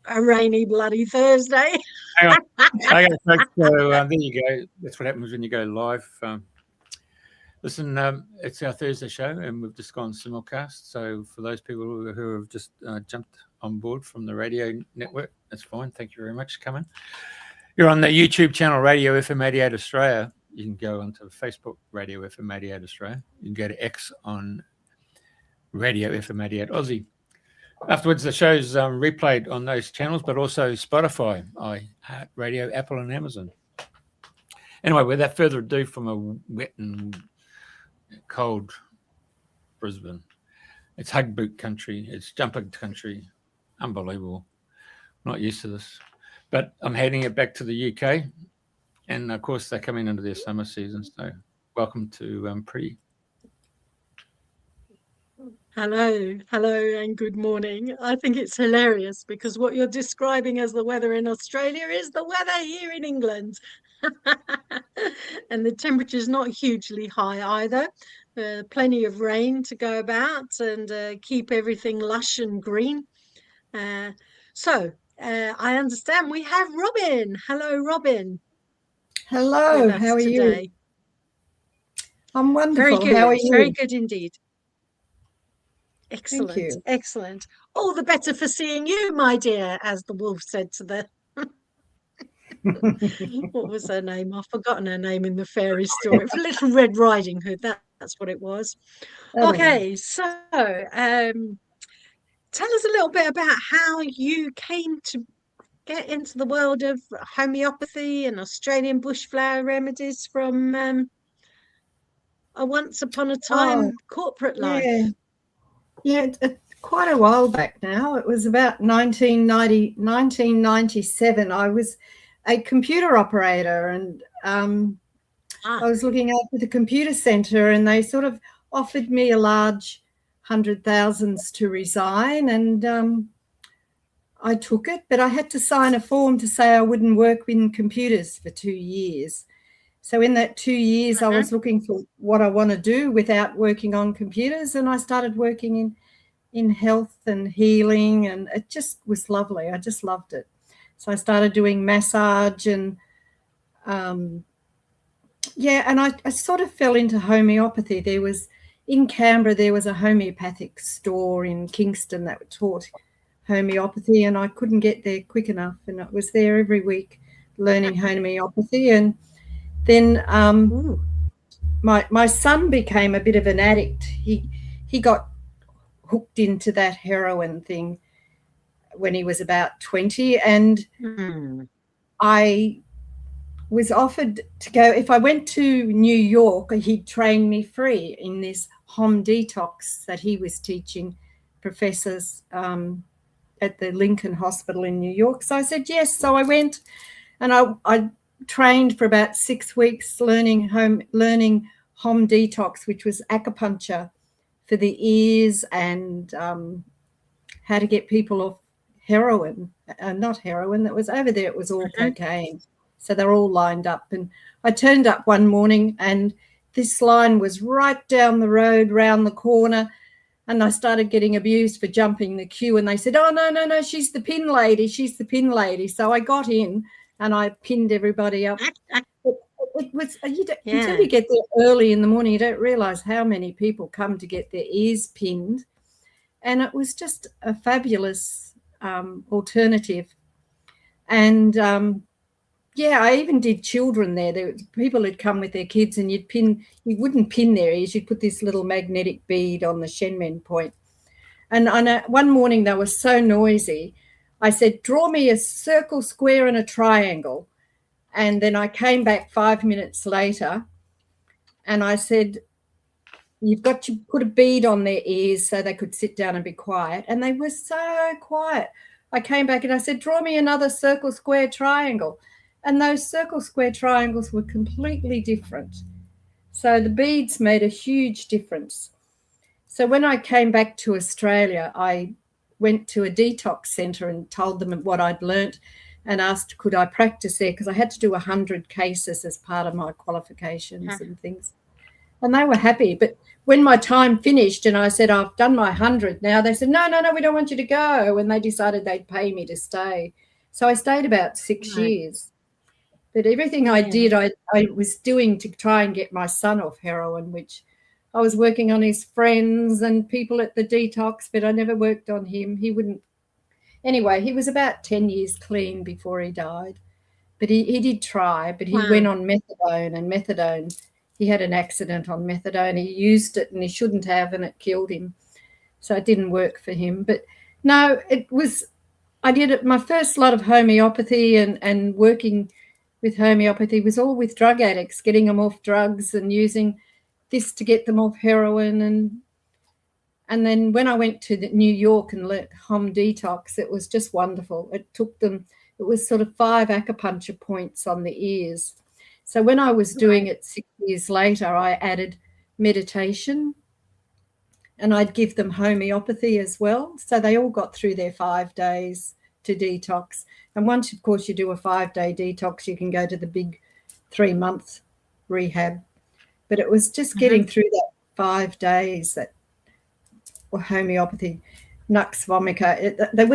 a rainy bloody Thursday. Hang on. Okay, folks, so there you go. That's what happens when you go live. Listen, it's our Thursday show, and we've just gone simulcast. So for those people who have just jumped on board from the radio network, that's fine. Thank you very much for coming. You're on the YouTube channel Radio FM 88 Australia. You can go onto Facebook Radio FM 88 Australia. You can go to X on Radio FM 88 Aussie. Afterwards, the show's replayed on those channels, but also Spotify, iHeartRadio, Apple, and Amazon. Anyway, without further ado, from a wet and cold Brisbane, it's hug boot country, it's jumper country, unbelievable. Not used to this, but I'm heading it back to the UK, and of course they're coming into their summer season. So, welcome to Priti. Hello, and good morning. I think it's hilarious because what you're describing as the weather in Australia is the weather here in England. And the temperature's not hugely high either. Plenty of rain to go about and keep everything lush and green. So I understand we have Robyn. Hello, Robyn. Hello, how are you? I'm wonderful. Very good. How are you? Very good indeed. Thank you. Excellent. All the better for seeing you, my dear, as the wolf said to the... What was her name? I've forgotten her name in the fairy story. Little Red Riding Hood, that's what it was. Okay, so tell us a little bit about how you came to get into the world of homeopathy and Australian bushflower remedies from a once upon a time corporate life. Yeah, quite a while back now. It was about 1997. I was a computer operator, and I was looking after the computer centre, and they sort of offered me a large 100,000s to resign, and I took it, but I had to sign a form to say I wouldn't work in computers for 2 years. So in that 2 years, I was looking for what I want to do without working on computers, and I started working in health and healing, and it just was lovely. I just loved it. So I started doing massage and, and I sort of fell into homeopathy. In Canberra, there was a homeopathic store in Kingston that taught homeopathy, and I couldn't get there quick enough, and I was there every week learning homeopathy. And then my son became a bit of an addict. He got hooked into that heroin thing when he was about 20, and I was offered to go. If I went to New York, he'd train me free in this home detox that he was teaching professors at the Lincoln Hospital in New York. So I said yes. So I went, and I trained for about 6 weeks learning home detox, which was acupuncture for the ears, and how to get people off heroin. Not heroin, that was over there, it was all cocaine. So they're all lined up. And I turned up one morning, and this line was right down the road, round the corner, and I started getting abused for jumping the queue. And they said, oh, no, she's the pin lady. So I got in, and I pinned everybody up. It was until you get there early in the morning, you don't realise how many people come to get their ears pinned. And it was just a fabulous alternative. And, I even did children there. People had come with their kids, and you wouldn't pin their ears. You'd put this little magnetic bead on the Shenmen point. And one morning they were so noisy, I said, draw me a circle, square, and a triangle. And then I came back 5 minutes later, and I said, you've got to put a bead on their ears so they could sit down and be quiet. And they were so quiet. I came back and I said, draw me another circle, square, triangle. And those circle, square, triangles were completely different. So the beads made a huge difference. So when I came back to Australia, I went to a detox centre and told them what I'd learnt, and asked could I practice there, because I had to do 100 cases as part of my qualifications and things. and they were happy. But when my time finished and I said, I've done my 100 now, they said, no, we don't want you to go. And they decided they'd pay me to stay. So I stayed about 6 years. But everything I did, I was doing to try and get my son off heroin, which I was working on his friends and people at the detox, but I never worked on him. He wouldn't. Anyway, he was about 10 years clean before he died. But he did try, but he went on methadone, and methadone, he had an accident on methadone. He used it and he shouldn't have, and it killed him. So it didn't work for him. But no, I did it. My first lot of homeopathy and working with homeopathy was all with drug addicts, getting them off drugs and using this to get them off heroin. And then when I went to New York and learnt home detox, it was just wonderful. It was sort of 5 acupuncture points on the ears. So when I was doing it 6 years later, I added meditation and I'd give them homeopathy as well. So they all got through their 5 days to detox. And once, of course, you do a 5-day detox, you can go to the big 3-month rehab. But it was just getting through that 5 days that were homeopathy, nux vomica. They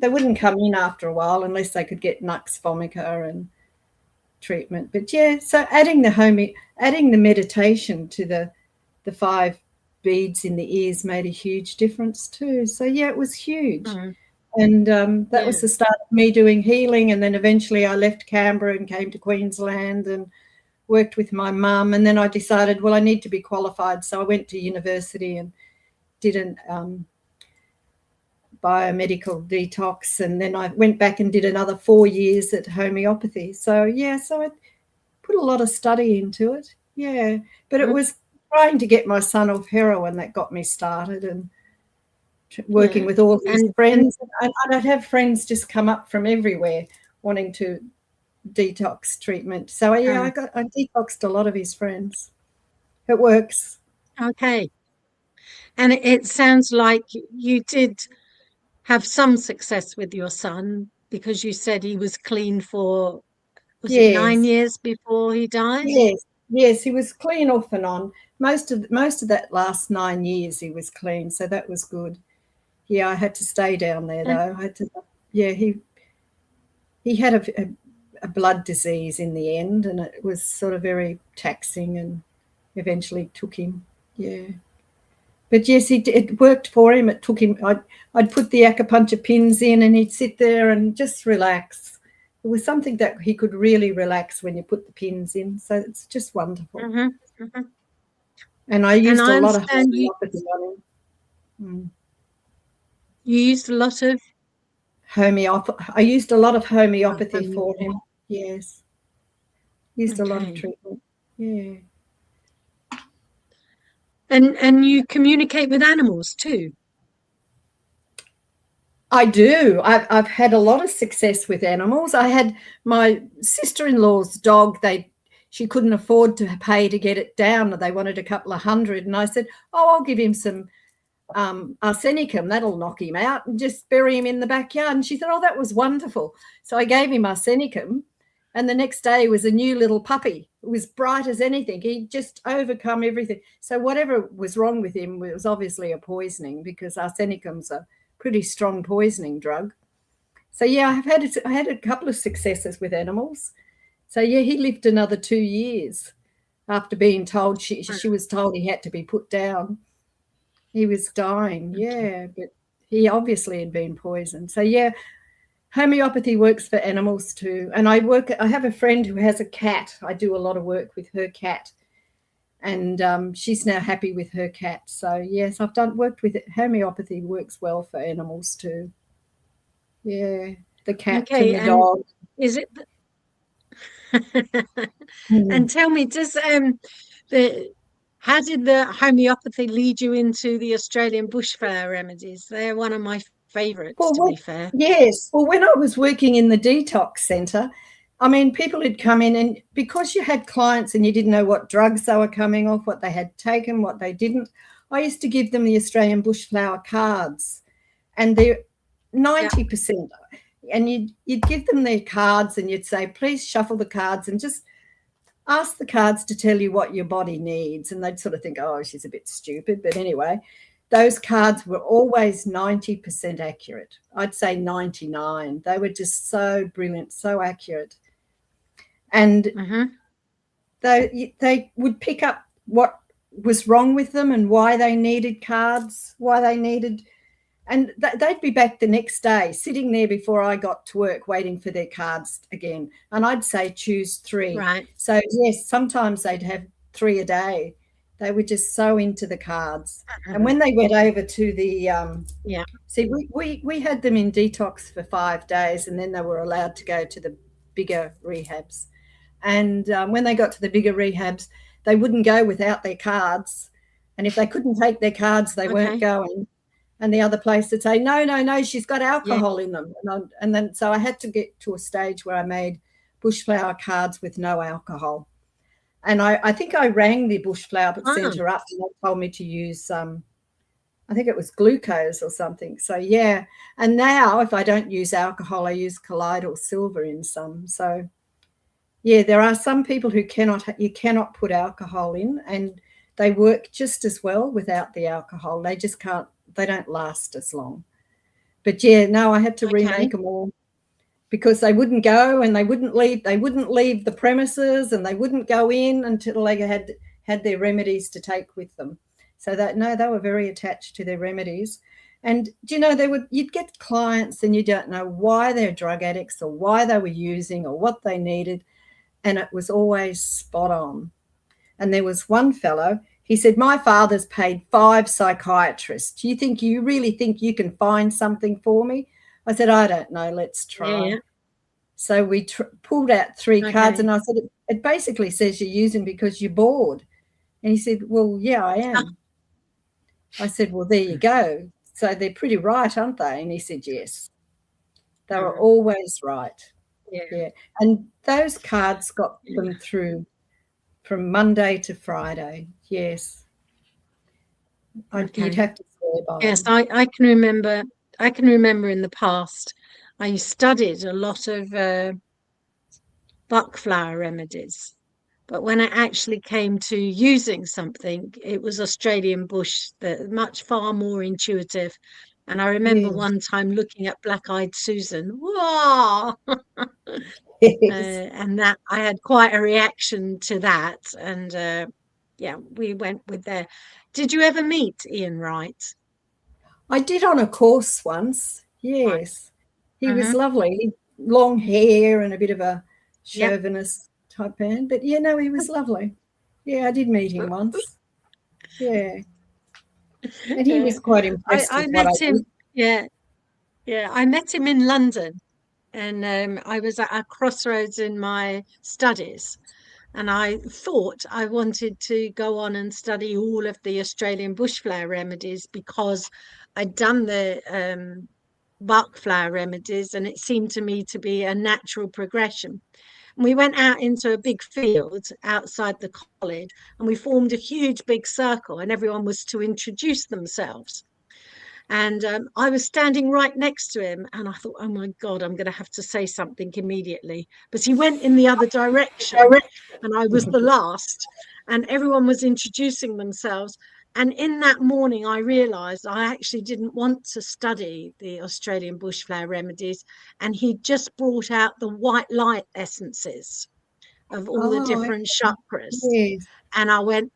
wouldn't come in after a while unless they could get nux vomica and treatment. But yeah, so adding the meditation to the 5 beads in the ears made a huge difference too. So yeah, it was huge. And that was the start of me doing healing. And then eventually I left Canberra and came to Queensland and worked with my mum. And then I decided, well, I need to be qualified. So I went to university and did a biomedical detox. And then I went back and did another 4 years at homeopathy. So, yeah, so I put a lot of study into it. Yeah, but it was trying to get my son off heroin that got me started, and working with all his friends. And I'd have friends just come up from everywhere wanting to detox treatment. So yeah, I detoxed a lot of his friends. It works. Okay. And it sounds like you did have some success with your son, because you said he was clean for, was it 9 years before he died? Yes, he was clean off and on. Most of that last 9 years he was clean, so that was good. Yeah, I had to stay down there though. He had a blood disease in the end, and it was sort of very taxing, and eventually took him. Yeah, but yes, it worked for him. It took him. I'd put the acupuncture pins in, and he'd sit there and just relax. It was something that he could really relax when you put the pins in. So it's just wonderful. And I used a lot of homeopathy on him. You used a lot of homeopathy. I used a lot of homeopathy for him. Yes, used a lot of treatment. Yeah. And you communicate with animals too? I do. I've had a lot of success with animals. I had my sister-in-law's dog. She couldn't afford to pay to get it down. They wanted a couple of $100, and I said, "Oh, I'll give him some arsenicum, that'll knock him out, and just bury him in the backyard." And she said, "Oh, that was wonderful." So I gave him arsenicum, and the next day was a new little puppy. It was bright as anything. He'd just overcome everything. So whatever was wrong with him was obviously a poisoning, because arsenicum's a pretty strong poisoning drug. So yeah, I had a couple of successes with animals. So yeah, he lived another 2 years after being told she was told he had to be put down. He was dying, but he obviously had been poisoned. So yeah, homeopathy works for animals too. And I have a friend who has a cat. I do a lot of work with her cat, and she's now happy with her cat. So yes, I've worked with it. Homeopathy works well for animals too. Yeah, the cat and the dog. Is it? And tell me, how did the homeopathy lead you into the Australian bushfire remedies? They're one of my favourites, to be fair. Yes. Well, when I was working in the detox centre, I mean, people had come in, and because you had clients and you didn't know what drugs they were coming off, what they had taken, what they didn't, I used to give them the Australian bushflower cards, and they're 90%. And you'd give them their cards, and you'd say, "Please shuffle the cards and just ask the cards to tell you what your body needs. And they'd sort of think, oh, she's a bit stupid. But anyway, those cards were always 90% accurate. I'd say 99. They were just so brilliant, so accurate. And they would pick up what was wrong with them and why they needed cards, and they'd be back the next day sitting there before I got to work waiting for their cards again. And I'd say choose 3. Right. So, yes, sometimes they'd have 3 a day. They were just so into the cards. And when they went over to the see, we had them in detox for 5 days, and then they were allowed to go to the bigger rehabs. And when they got to the bigger rehabs, they wouldn't go without their cards. And if they couldn't take their cards, they weren't going. And the other place would say, no, she's got alcohol in them. And then so I had to get to a stage where I made bushflower cards with no alcohol. And I think I rang the bushflower centre up, and they told me to use I think it was glucose or something. So, yeah. And now if I don't use alcohol, I use colloidal silver in some. So, yeah, there are some people who you cannot put alcohol in, and they work just as well without the alcohol. They just can't. They don't last as long. But yeah, no, I had to remake them all because they wouldn't go and they wouldn't leave. They wouldn't leave the premises, and they wouldn't go in until they had their remedies to take with them. So they were very attached to their remedies. And you know, you'd get clients and you don't know why they're drug addicts or why they were using or what they needed, and it was always spot on. And there was one fellow. He said, my father's paid 5 psychiatrists. Do you really think you can find something for me? I said, I don't know. Let's try. Yeah. So we pulled out 3 cards, and I said, it basically says you're using because you're bored. And he said, well, yeah, I am. I said, well, there you go. So they're pretty right, aren't they? And he said, yes. They were always right. Yeah. And those cards got them through from Monday to Friday. Yes. You'd have to swear by them. Yes, I can remember. I can remember in the past, I studied a lot of buckflower remedies, but when it actually came to using something, it was Australian bush, that far more intuitive. And I remember one time looking at Black-Eyed Susan. Whoa! And that I had quite a reaction to that, and we went with there. Did you ever meet Ian Wright? I did on a course once. Yes, he was lovely, long hair and a bit of a chauvinist type man, but he was lovely. Yeah, I did meet him once. Yeah, and he was quite impressed. I met him. I met him in London. And I was at a crossroads in my studies, and I thought I wanted to go on and study all of the Australian bushflower remedies because I'd done the buckflower remedies, and it seemed to me to be a natural progression. And we went out into a big field outside the college, and we formed a huge big circle, and everyone was to introduce themselves. And I was standing right next to him, and I thought, oh my God, I'm going to have to say something immediately. But he went in the other direction, and I was the last, and everyone was introducing themselves. And in that morning, I realized I actually didn't want to study the Australian bushflower remedies. And he just brought out the white light essences of all the different chakras. Yes. And I went,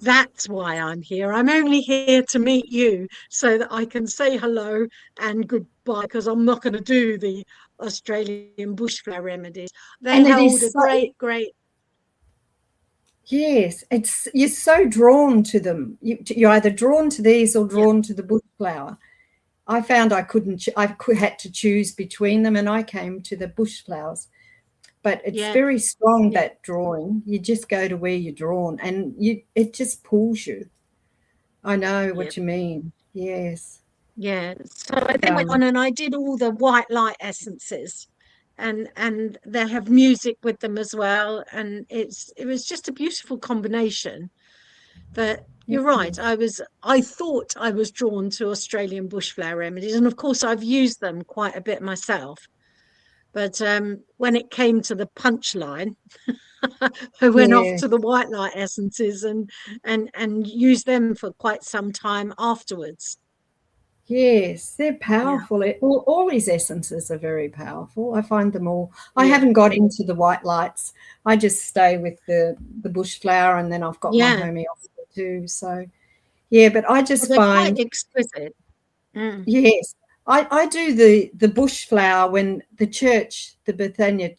that's why I'm here. I'm only here to meet you so that I can say hello and goodbye, because I'm not going to do the Australian bushflower remedies. They hold a great. Yes, you're so drawn to them. You're either drawn to these or drawn to the bushflower. I found I had to choose between them, and I came to the bushflowers. But it's very strong, that drawing. You just go to where you're drawn, and it just pulls you. I know what you mean. Yes. Yeah. So I then went on and I did all the white light essences, and they have music with them as well. And it was just a beautiful combination. But you're right. I thought I was drawn to Australian bushflower remedies, and of course I've used them quite a bit myself. But when it came to the punchline, who went off Yeah. to the white light essences and used them for quite some time afterwards. Yes, they're Yeah. powerful. All these essences are very powerful. I find them all. I Yeah. haven't got into the white lights. I just stay with the bush flower, and then I've got my Yeah. homeopathy too. So yeah, but I Well, just they're find, quite exquisite. Mm. yes, I do the bush flower when the church, the Bethania,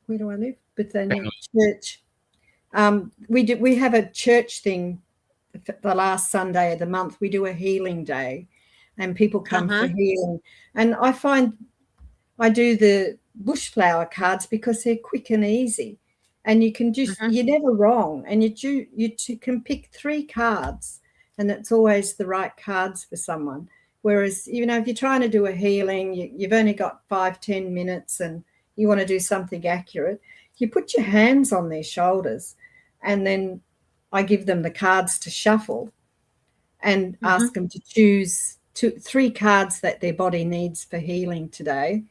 where do I live? Bethania Church. We have a church thing the last Sunday of the month. We do a healing day, and people come for healing. And I find I do the bush flower cards because they're quick and easy, and you can just you're never wrong, and you can pick 3 cards, and it's always the right cards for someone. Whereas, you know, if you're trying to do a healing, you've only got 5-10 minutes, and you want to do something accurate, you put your hands on their shoulders, and then I give them the cards to shuffle and ask them to choose 3 cards that their body needs for healing today.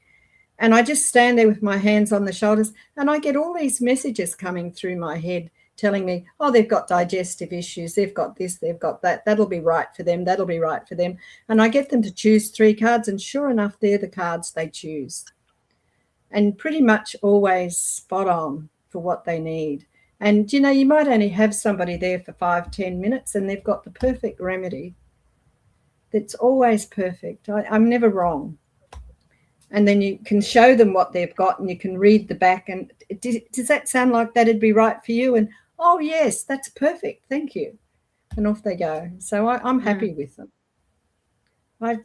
And I just stand there with my hands on the shoulders, and I get all these messages coming through my head telling me, oh, they've got digestive issues, they've got this, they've got that, that'll be right for them, that'll be right for them. And I get them to choose 3 cards, and sure enough, they're the cards they choose. And pretty much always spot on for what they need. And, you know, you might only have somebody there for 5-10 minutes, and they've got the perfect remedy. That's always perfect. I'm never wrong. And then you can show them what they've got, and you can read the back. And does that sound like that'd be right for you? And, oh, yes, that's perfect. Thank you. And off they go. So I'm happy with them. I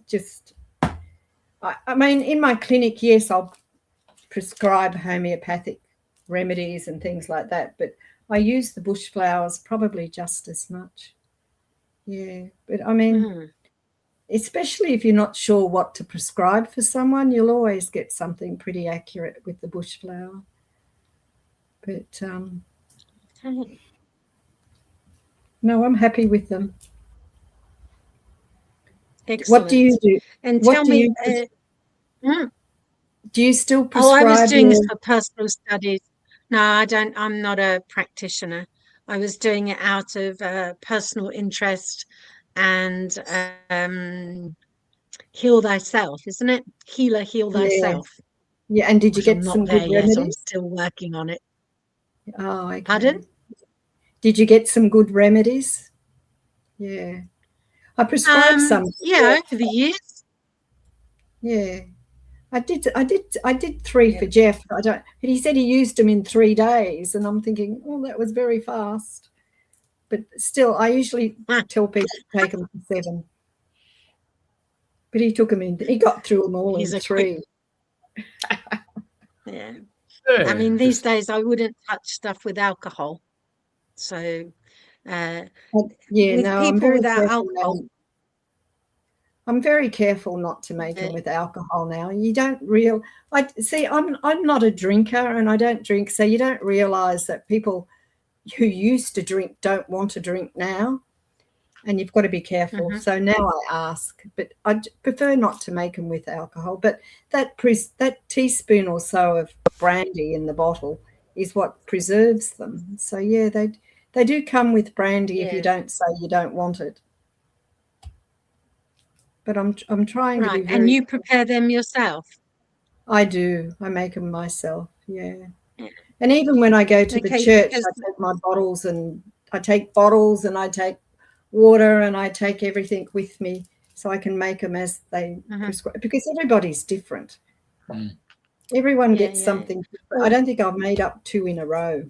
mean, in my clinic, yes, I'll prescribe homeopathic remedies and things like that, but I use the bush flowers probably just as much. Yeah, but I mean, especially if you're not sure what to prescribe for someone, you'll always get something pretty accurate with the bush flower. But no, I'm happy with them. Excellent. What do you do? And what tell do me, do you still prescribe? I was doing this for personal studies. No, I don't. I'm not a practitioner. I was doing it out of personal interest and heal thyself, isn't it? Healer, heal thyself. Yeah, and did you get I'm some not there good yet. remedies? I'm still working on it. Oh, okay. Pardon? Did you get some good remedies? Yeah. I prescribed some. Yeah, over the years. Yeah. I did 3 for Jeff. He said he used them in 3 days, and I'm thinking, oh, that was very fast. But still, I usually tell people to take them for 7. But he took them in. He got through them all in 3. Yeah. I mean, these days I wouldn't touch stuff with alcohol. So, with people without alcohol. I'm very careful not to make them with alcohol now. You don't I'm not a drinker, and I don't drink, so you don't realize that people who used to drink don't want to drink now, and you've got to be careful. So now I ask, but I prefer not to make them with alcohol. But that teaspoon or so of brandy in the bottle is what preserves them. So yeah, they do come with brandy if you don't say you don't want it. But I'm trying to be very. And you prepare them yourself? I do. I make them myself. Yeah. And even when I go to the church, I take my bottles, and I take water, and I take everything with me, so I can make them as they prescribe, because everybody's different. Everyone gets something different. I don't think I've made up 2 in a row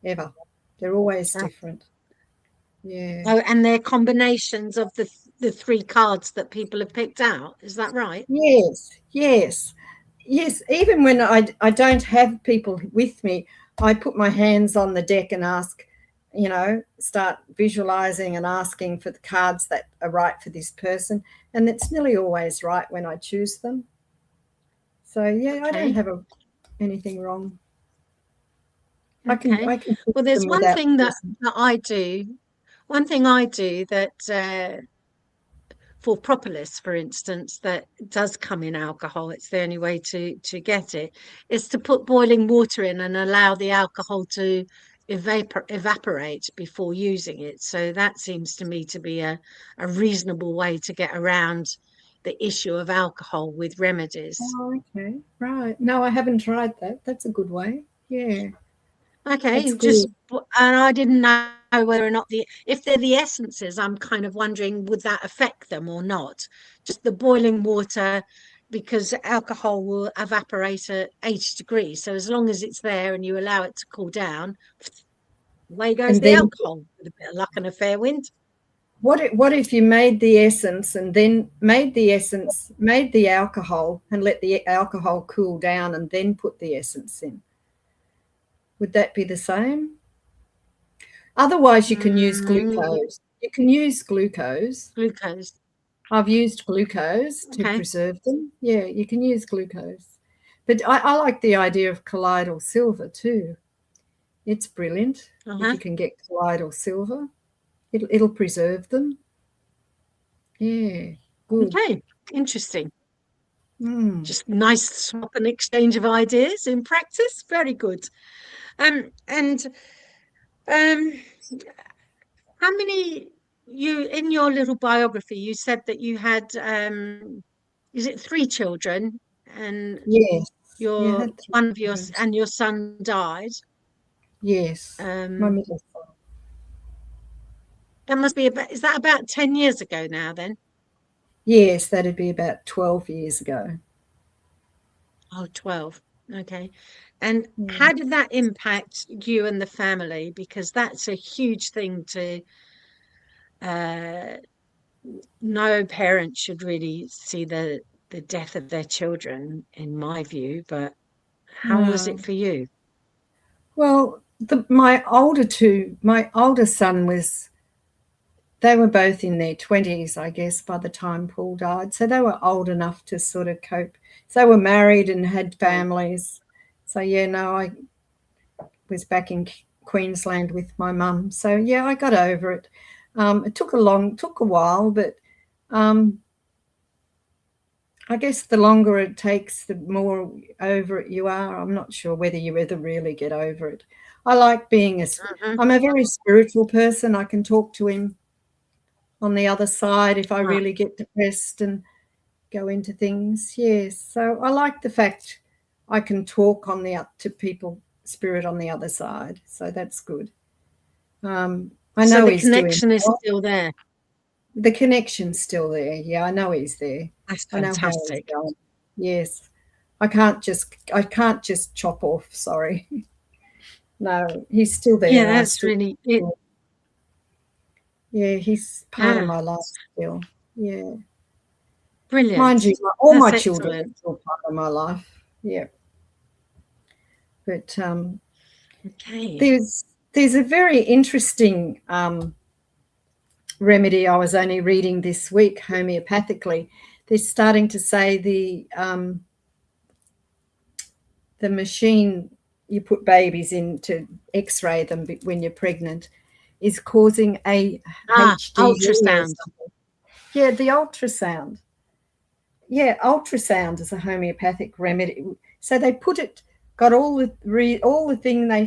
ever. They're always different. Yeah. Oh, and they're combinations of the 3 cards that people have picked out. Is that right? Yes. Even when I don't have people with me, I put my hands on the deck and ask, start visualizing and asking for the cards that are right for this person. And it's nearly always right when I choose them. So, yeah, I don't have anything wrong. I can well, there's one thing that I do. One thing I do that for propolis, for instance, that does come in alcohol, it's the only way to get it, is to put boiling water in and allow the alcohol to evaporate before using it. So that seems to me to be a reasonable way to get around the issue of alcohol with remedies. Oh, okay, right. No, I haven't tried that. That's a good way. Yeah. Okay, and I didn't know whether or not if they're the essences, I'm kind of wondering, would that affect them or not? Just the boiling water, because alcohol will evaporate at 80 degrees. So as long as it's there and you allow it to cool down, away goes the alcohol with a bit of luck and a fair wind. What if you made the essence and then made the alcohol and let the alcohol cool down and then put the essence in? Would that be the same? Otherwise, you can use glucose. You can use glucose. Glucose. I've used glucose to preserve them. Yeah, you can use glucose. But I like the idea of colloidal silver too. It's brilliant if you can get colloidal silver. It'll preserve them. Yeah, good. Okay, interesting. Just nice swap and exchange of ideas in practice. Very good. And how many, you in your little biography you said that you had is it 3 children, and yes, one of your and your son died? Yes, my middle son. That must be is that about 10 years ago now then? Yes, that'd be about 12 years ago. Oh, 12. Okay. And how did that impact you and the family? Because that's a huge thing to no parent should really see the death of their children, in my view. But how was it for you? Well, my older son they were both in their 20s, I guess, by the time Paul died. So they were old enough to sort of cope. So they were married and had families. So, yeah, no, I was back in Queensland with my mum. So, yeah, I got over it. It took a while, but I guess the longer it takes, the more over it you are. I'm not sure whether you ever really get over it. I like being I'm a very spiritual person. I can talk to him on the other side if I really get depressed and go into things. Yes. So I like the fact I can talk to people, spirit on the other side. So that's good. I know so the connection is still there. The connection's still there. Yeah, I know he's there. That's fantastic. I know how he's going. Yes. I can't just chop off, sorry. No, he's still there. Yeah, that's really it. Yeah, he's part of my life still. Yeah. Brilliant. Mind you, all my children are still part of my life. Yeah. But there's a very interesting remedy I was only reading this week homeopathically. They're starting to say the machine you put babies in to x-ray them when you're pregnant is causing a HD ultrasound. Yeah, the ultrasound. Yeah, ultrasound is a homeopathic remedy. So they got everything they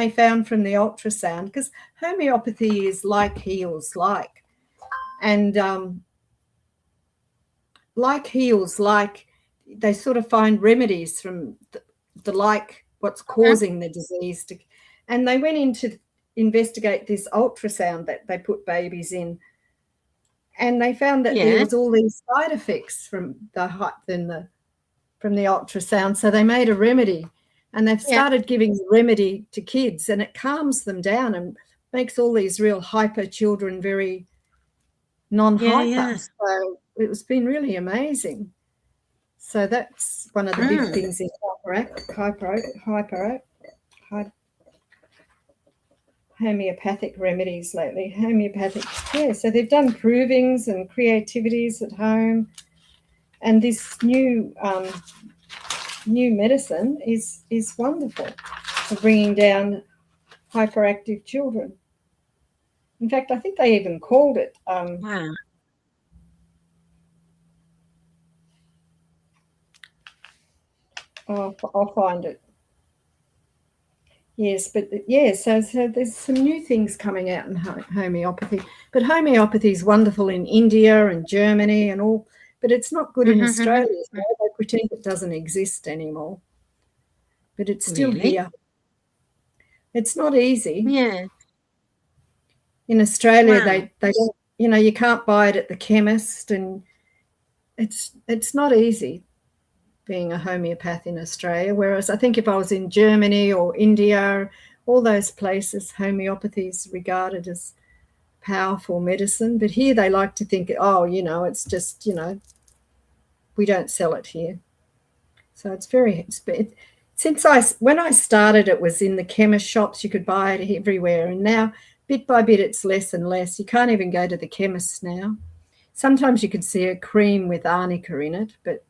found from the ultrasound, because homeopathy is like heals like, and like heals like, they sort of find remedies from the like what's causing the disease and they went in to investigate this ultrasound that they put babies in, and they found that there was all these side effects from the ultrasound. So they made a remedy, and they've started giving the remedy to kids, and it calms them down and makes all these real hyper children very non-hyper. So it's been really amazing. So that's one of the big things in homeopathic remedies lately. So they've done provings and creativities at home, and this new medicine is wonderful for bringing down hyperactive children. In fact, I think they even called it I'll find it. Yes, but yeah, so there's some new things coming out in homeopathy. But homeopathy is wonderful in India and Germany and all, but it's not good in Australia. So they pretend it doesn't exist anymore. But it's still here. It's not easy. Yeah. In Australia, they don't, you know, you can't buy it at the chemist, and it's not easy being a homeopath in Australia. Whereas I think if I was in Germany or India, all those places, homeopathy is regarded as powerful medicine. But here they like to think, oh, you know, it's just, you know, we don't sell it here. So it's very, when I started, it was in the chemist shops. You could buy it everywhere. And now, bit by bit, it's less and less. You can't even go to the chemists now. Sometimes you could see a cream with arnica in it, but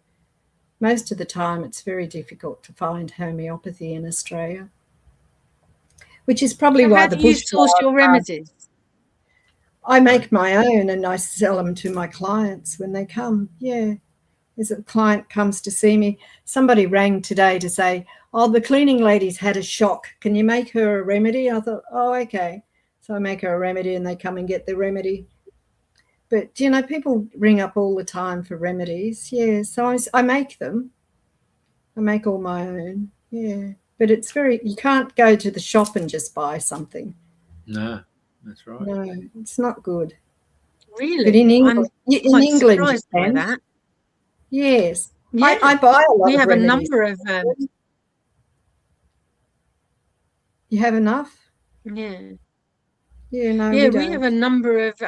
most of the time it's very difficult to find homeopathy in Australia, which is probably why the bush. How do you source your remedies? I make my own and I sell them to my clients when they come. Yeah. As a client comes to see me, somebody rang today to say, oh, the cleaning lady's had a shock. Can you make her a remedy? I thought, oh, okay. So I make her a remedy and they come and get the remedy. But, you know, people ring up all the time for remedies. Yeah, so I make them. I make all my own. Yeah. But it's you can't go to the shop and just buy something. No, that's right. No, it's not good. Really? But in England, I'm quite surprised by that. Yes. Yeah. I buy a lot we of have remedies. A number of you have enough? Yeah. Yeah, no, yeah, we have a number of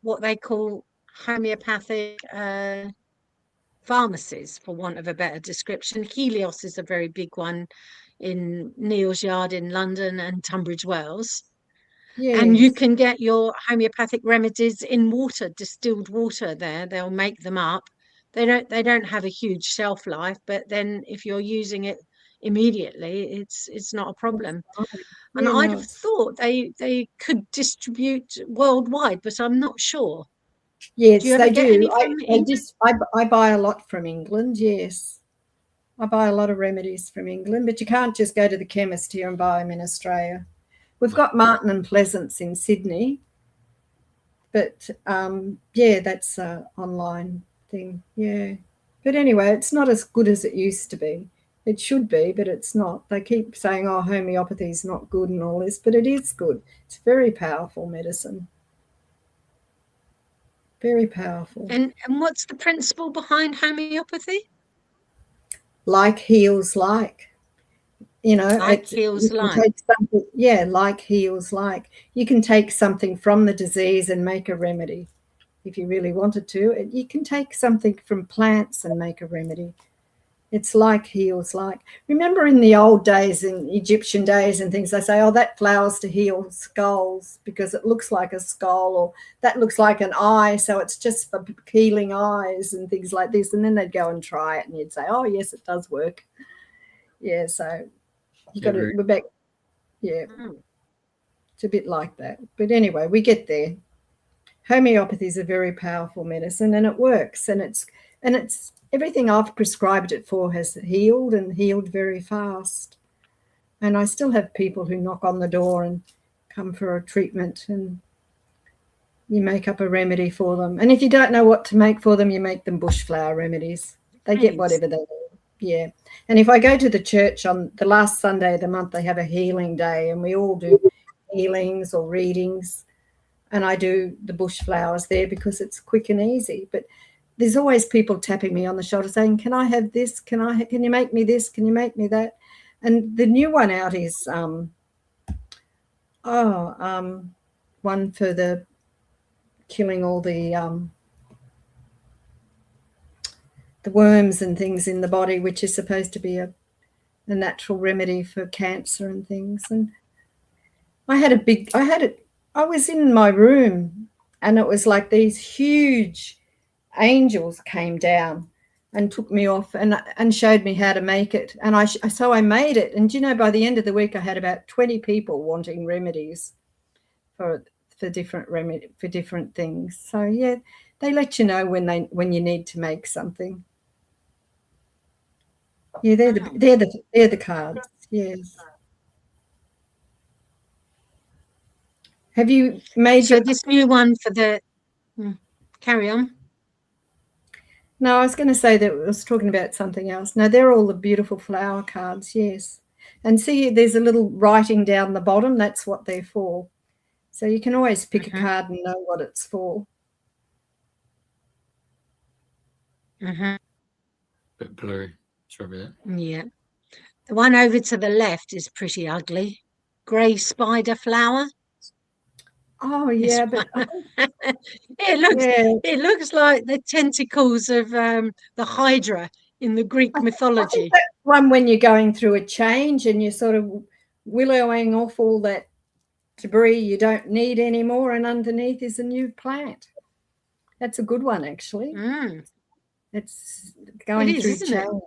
what they call homeopathic pharmacies, for want of a better description. Helios is a very big one in Neal's Yard in London and Tunbridge Wells. Yes. And you can get your homeopathic remedies in water, distilled water there. They'll make them up. They don't have a huge shelf life, but then if you're using it immediately, it's not a problem. And I'd have thought they could distribute worldwide, but I'm not sure. Yes, they do. I buy a lot from England, yes. I buy a lot of remedies from England, but you can't just go to the chemist here and buy them in Australia. We've got Martin and Pleasance in Sydney, but yeah, that's an online thing, yeah. But anyway, it's not as good as it used to be. It should be, but it's not. They keep saying, oh, homeopathy is not good and all this, but it is good. It's very powerful medicine. Very powerful. And what's the principle behind homeopathy? Like heals like. You know, like heals like. Yeah, like heals like. You can take something from the disease and make a remedy. If you really wanted to, you can take something from plants and make a remedy. It's like heals like. Remember in the old days, in Egyptian days and things, they say, oh, that flower's to heal skulls because it looks like a skull, or that looks like an eye, so it's just for healing eyes and things like this. And then they'd go and try it and you'd say, oh, yes, it does work. Yeah, so you got to, we're back. Yeah, it's a bit like that. But anyway, we get there. Homeopathy is a very powerful medicine and it works, and it's everything I've prescribed it for has healed and healed very fast. And I still have people who knock on the door and come for a treatment, and you make up a remedy for them. And if you don't know what to make for them, you make them bushflower remedies. They get whatever they need. Yeah. And if I go to the church on the last Sunday of the month, they have a healing day and we all do healings or readings. And I do the bushflowers there because it's quick and easy. But there's always people tapping me on the shoulder saying, can I have this? Can you make me this? Can you make me that? And the new one out is one for the killing all the worms and things in the body, which is supposed to be a natural remedy for cancer and things. And I was in my room and it was like these huge angels came down and took me off and showed me how to make it. And so I made it. And, you know, by the end of the week, I had about 20 people wanting remedies for different things. So, yeah, they let you know when you need to make something. Yeah, they're the cards. Yes. Have you made so this new one for the carry on? No, I was going to say that I was talking about something else. No, they're all the beautiful flower cards, yes. And see, there's a little writing down the bottom. That's what they're for. So you can always pick a card and know what it's for. Bit blurry. Sorry about that. Yeah. The one over to the left is pretty ugly. Grey spider flower. Oh yeah, but it looks like the tentacles of the Hydra in the Greek mythology. I think that's one when you're going through a change and you're sort of willowing off all that debris you don't need anymore, and underneath is a new plant. That's a good one, actually. It's going through change.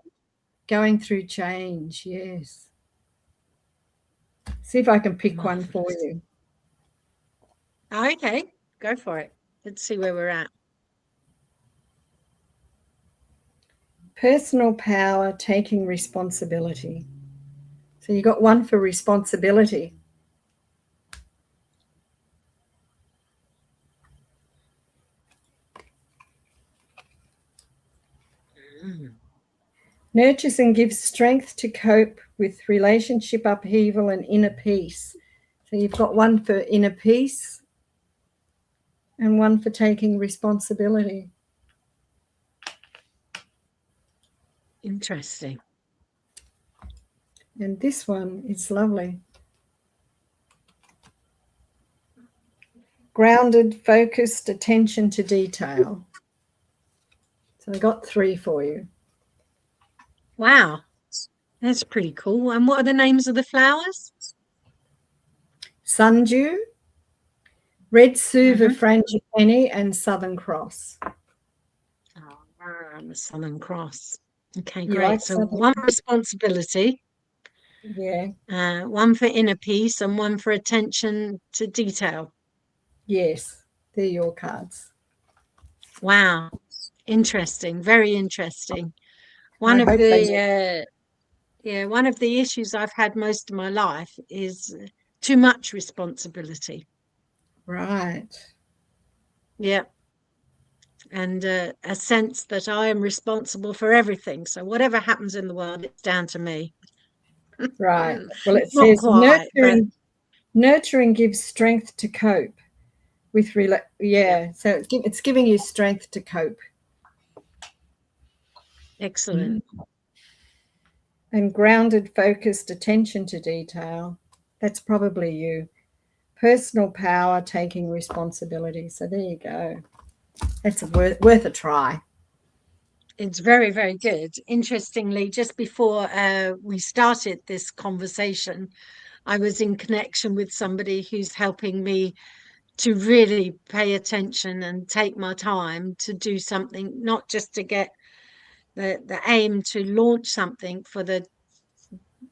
Going through change, yes. See if I can pick one for you. Okay, go for it. Let's see where we're at. Personal power, taking responsibility. So you got one for responsibility. Nurtures and gives strength to cope with relationship upheaval and inner peace. So you've got one for inner peace and one for taking responsibility. Interesting. And this one is lovely. Grounded, focused attention to detail. So I got 3 for you. Wow, that's pretty cool. And what are the names of the flowers? Sundew, Red Suva Frangipani, and Southern Cross. Oh, the Southern Cross. Okay, You great. like so Southern one responsibility. Yeah. One for inner peace and one for attention to detail. Yes, they're your cards. Wow, interesting. Very interesting. One of the issues I've had most of my life is too much responsibility. Right. Yeah. And a sense that I am responsible for everything. So whatever happens in the world, it's down to me. Right. Well, it says nurturing gives strength to cope with so it's giving you strength to cope. Excellent. And grounded, focused attention to detail. That's probably you. Personal power, taking responsibility. So there you go. That's worth a try. It's very, very good. Interestingly, just before we started this conversation, I was in connection with somebody who's helping me to really pay attention and take my time to do something, not just to get the aim to launch something for the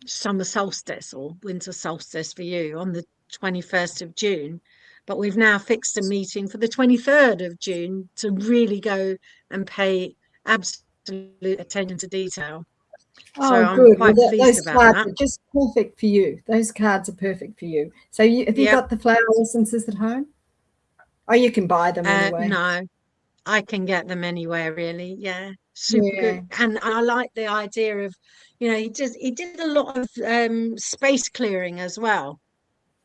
summer solstice or winter solstice for you on the 21st of June, but we've now fixed a meeting for the 23rd of June to really go and pay absolute attention to detail. Oh, so good. I'm quite pleased about cards that. Are just perfect for you. Those cards are perfect for you. So have you got the flower essences at home? Oh, you can buy them anyway. No, I can get them anywhere, really. Yeah, super good. And I like the idea of, he did a lot of space clearing as well.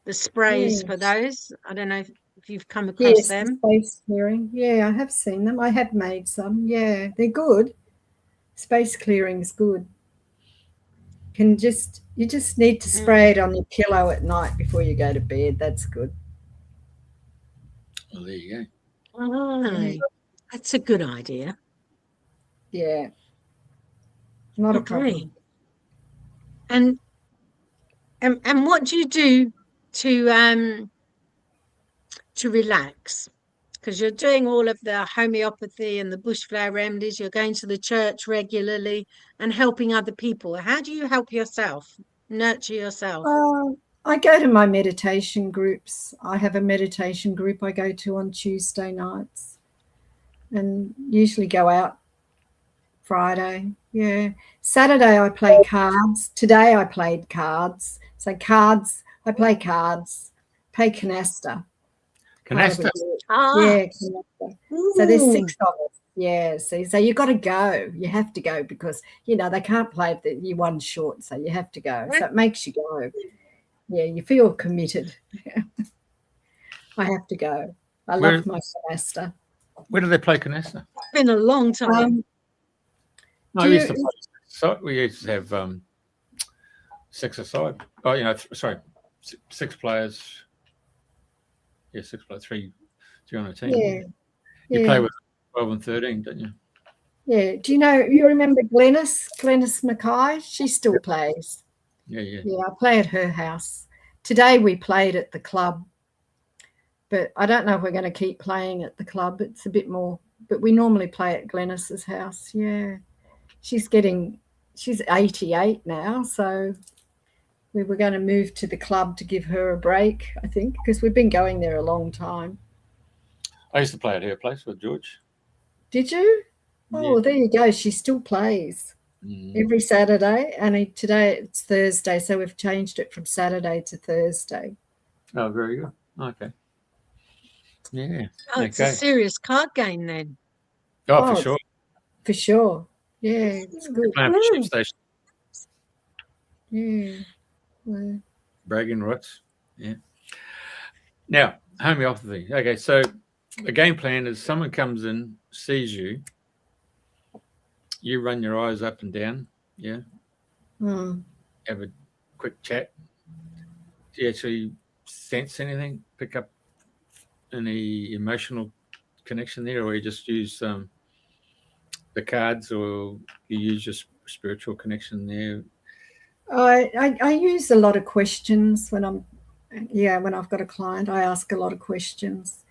The sprays for those. I don't know if you've come across them. Space clearing. Yeah, I have seen them. I have made some. Yeah, they're good. Space clearing is good. You just need to spray it on your pillow at night before you go to bed. That's good. Well, there you go. Oh, that's a good idea. Yeah. Not a problem. And what do you do to relax? Because you're doing all of the homeopathy and the bushflower remedies, you're going to the church regularly and helping other people. How do you help yourself, nurture yourself? I go to my meditation groups. I have a meditation group I go to on Tuesday nights and usually go out Friday. Yeah. Saturday I play cards. Today I played cards. So cards, I play cards, play canasta. Canasta? Yeah, canasta. So there's 6 of us. Yeah, see, so you got to go. You have to go because, you know, they can't play if you're one short, so you have to go. So it makes you go. Yeah, you feel committed. I have to go. I love my canasta. Where do they play canasta? It's been a long time. No, we used to play. So we used to have 6 aside. Oh, you know, sorry, 6 players. Yeah, 6 players, 3 on a team. Yeah. You play with 12 and 13, don't you? Yeah. Do you remember Glenys Mackay? She still plays. Yeah. Yeah, I play at her house. Today we played at the club, but I don't know if we're going to keep playing at the club. It's a bit more, but we normally play at Glenys's house. Yeah. She's 88 now, so we were going to move to the club to give her a break, I think, because we've been going there a long time. I used to play at her place with George. Did you? Oh, Yeah. there you go. She still plays every Saturday, and today it's Thursday, so we've changed it from Saturday to Thursday. Oh, very good. Okay. Yeah. Oh, it's a serious card game then. Oh, for sure. For sure. Yeah, it's good. Playing for Sheep Station. Yeah. Bragging rights. Yeah. Now, homeopathy. Okay, so the game plan is someone comes in, sees you, you run your eyes up and down, yeah. Have a quick chat. Do you actually sense anything? Pick up any emotional connection there, or you just use the cards, or you use your spiritual connection there? I use a lot of questions when I've got a client. I ask a lot of questions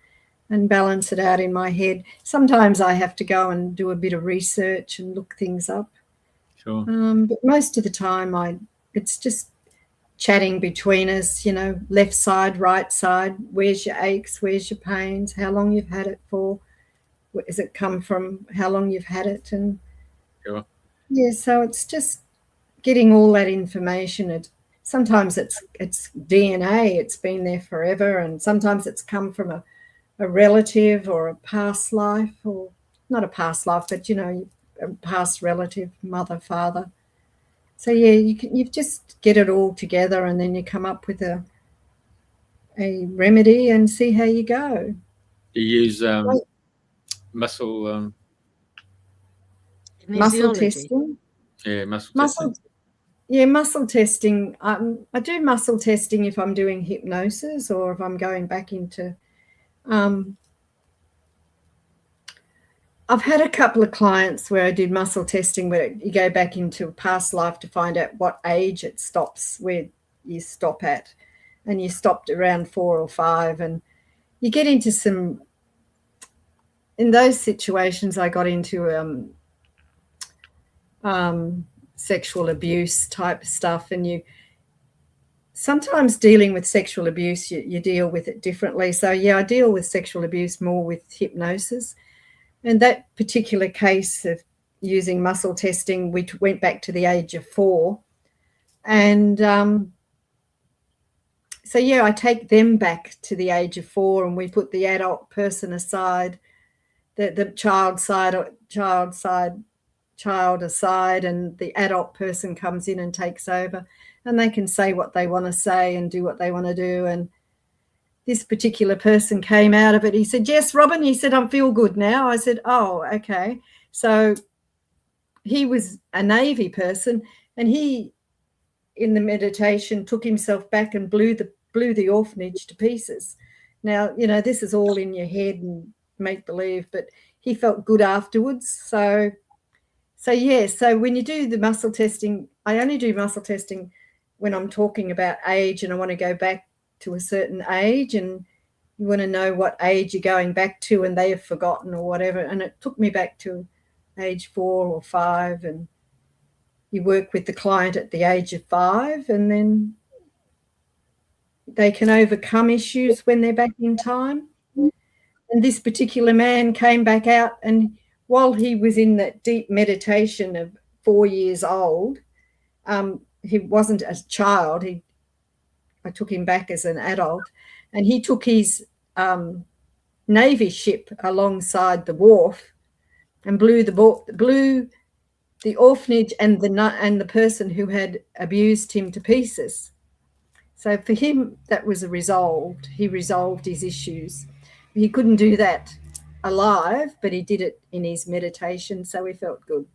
and balance it out in my head. Sometimes I have to go and do a bit of research and look things up. Sure. But most of the time it's just chatting between us, you know, left side, right side, where's your aches, where's your pains, how long you've had it for, where does it come from, how long you've had it, and sure. Yeah, so it's just getting all that information. Sometimes it's DNA, it's been there forever, and sometimes it's come from a relative or a past life, or not a past life, but, you know, a past relative, mother, father. So, yeah, you just get it all together and then you come up with a remedy and see how you go. You use muscle testing? Yeah, muscle testing. I do muscle testing if I'm doing hypnosis or if I'm going back into I've had a couple of clients where I did muscle testing where you go back into a past life to find out what age it stops, where you stop at, and you stopped around 4 or 5, and you get into some, in those situations I got into sexual abuse type stuff, and you sometimes dealing with sexual abuse, you deal with it differently. So, yeah, I deal with sexual abuse more with hypnosis. And that particular case of using muscle testing, we went back to the age of 4. And so, yeah, I take them back to the age of 4 and we put the adult person aside, the child aside, and the adult person comes in and takes over, and they can say what they want to say and do what they want to do. And this particular person came out of it. He said, yes, Robyn, he said, I feel good now. I said, oh, okay. So he was a Navy person, and he, in the meditation, took himself back and blew the orphanage to pieces. Now, you know, this is all in your head and make believe, but he felt good afterwards. So yeah, so when you do the muscle testing, I only do muscle testing when I'm talking about age and I want to go back to a certain age, and you want to know what age you're going back to and they have forgotten or whatever. And it took me back to age 4 or 5, and you work with the client at the age of 5, and then they can overcome issues when they're back in time. And this particular man came back out, and while he was in that deep meditation of 4 years old, he wasn't a child. I took him back as an adult, and he took his Navy ship alongside the wharf and blew the orphanage and the person who had abused him to pieces. So for him, that was resolved. He resolved his issues. He couldn't do that alive, but he did it in his meditation, so he felt good.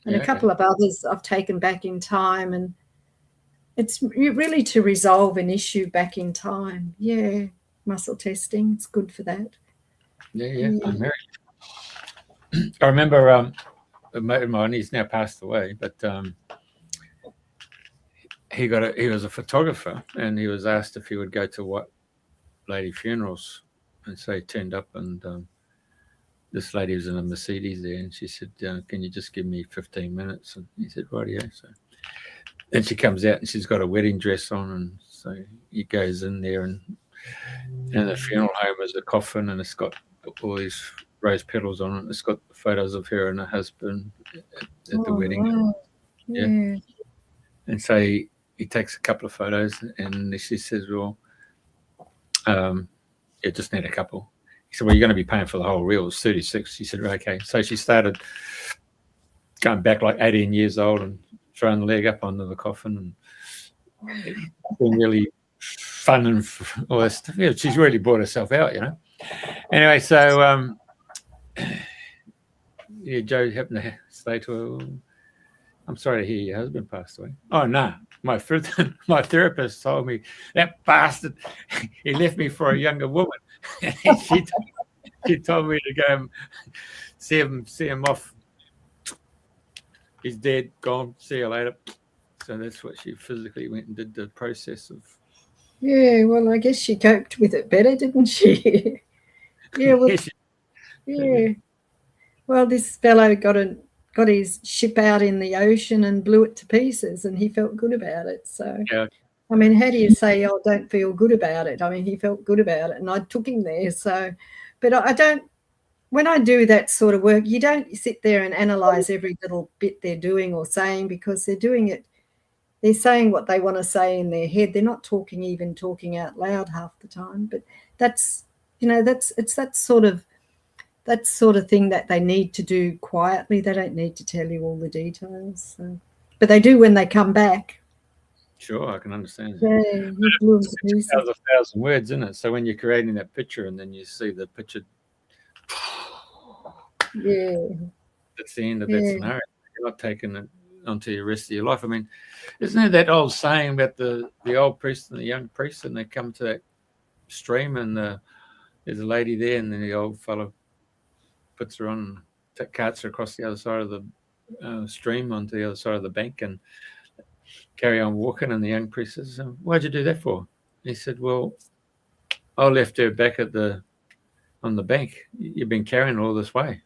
And a couple of others I've taken back in time, and it's really to resolve an issue back in time. Yeah, muscle testing, it's good for that. Yeah. I remember a mate of mine, he's now passed away, but he was a photographer, and he was asked if he would go to white lady funerals, and so he turned up, and this lady was in a Mercedes there, and she said, can you just give me 15 minutes? And he said, right, yeah. So then she comes out, and she's got a wedding dress on, and so he goes in there, and the funeral home is a coffin, and it's got all these rose petals on it. It's got photos of her and her husband at the wedding. Wow. Yeah. And so he takes a couple of photos, and she says, well, just need a couple. He said, well, you're going to be paying for the whole reel. It's 36. She said, okay. So she started going back like 18 years old and throwing the leg up under the coffin, and it's been really fun and all that stuff. Yeah, she's really brought herself out, Anyway, so Joe happened to say to her, I'm sorry to hear your husband passed away. Oh, no. My therapist told me, that bastard, he left me for a younger woman. she told me to go and see him off. He's dead, gone, see you later. So that's what she physically went and did, the process of. Yeah, well, I guess she coped with it better, didn't she? Yeah, well, yeah. Well, this fellow got his ship out in the ocean and blew it to pieces, and he felt good about it. So, yeah. I mean, how do you say, oh, don't feel good about it? I mean, he felt good about it, and I took him there. So, but I don't, when I do that sort of work, you don't sit there and analyze every little bit they're doing or saying, because they're doing it. They're saying what they want to say in their head. They're not talking out loud half the time. But that's, it's that sort of thing that they need to do quietly. They don't need to tell you all the details. So. But they do when they come back. Sure, I can understand. Yeah, it's 1,000 words, isn't it? So when you're creating that picture and then you see the picture, yeah, that's the end of that scenario. You're not taking it onto the rest of your life. I mean, isn't there that old saying about the old priest and the young priest, and they come to that stream, and there's a lady there, and then the old fellow puts her on, carts her across the other side of the stream onto the other side of the bank, and carry on walking. And the young priest says, why'd you do that for? He said, well, I left her back on the bank. You've been carrying her all this way.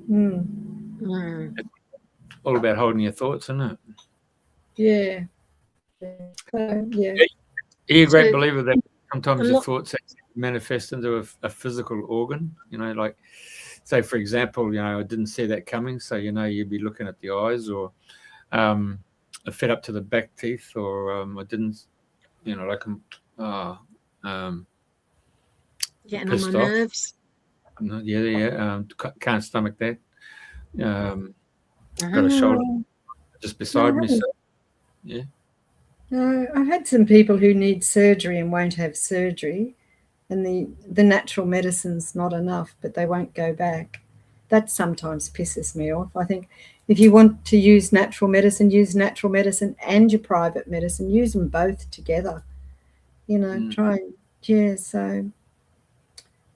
It's all about holding your thoughts, isn't it? Yeah. Yeah. Are you a great believer that sometimes your thoughts actually manifest into a physical organ? Like, say, for example, I didn't see that coming. So, you'd be looking at the eyes, or I fed up to the back teeth, or I didn't, like getting on my nerves. Can't stomach that. Got a shoulder just beside me. So, yeah. I've had some people who need surgery and won't have surgery, and the natural medicine's not enough, but they won't go back. That sometimes pisses me off. I think if you want to use natural medicine and your private medicine. Use them both together. Try. Yeah, so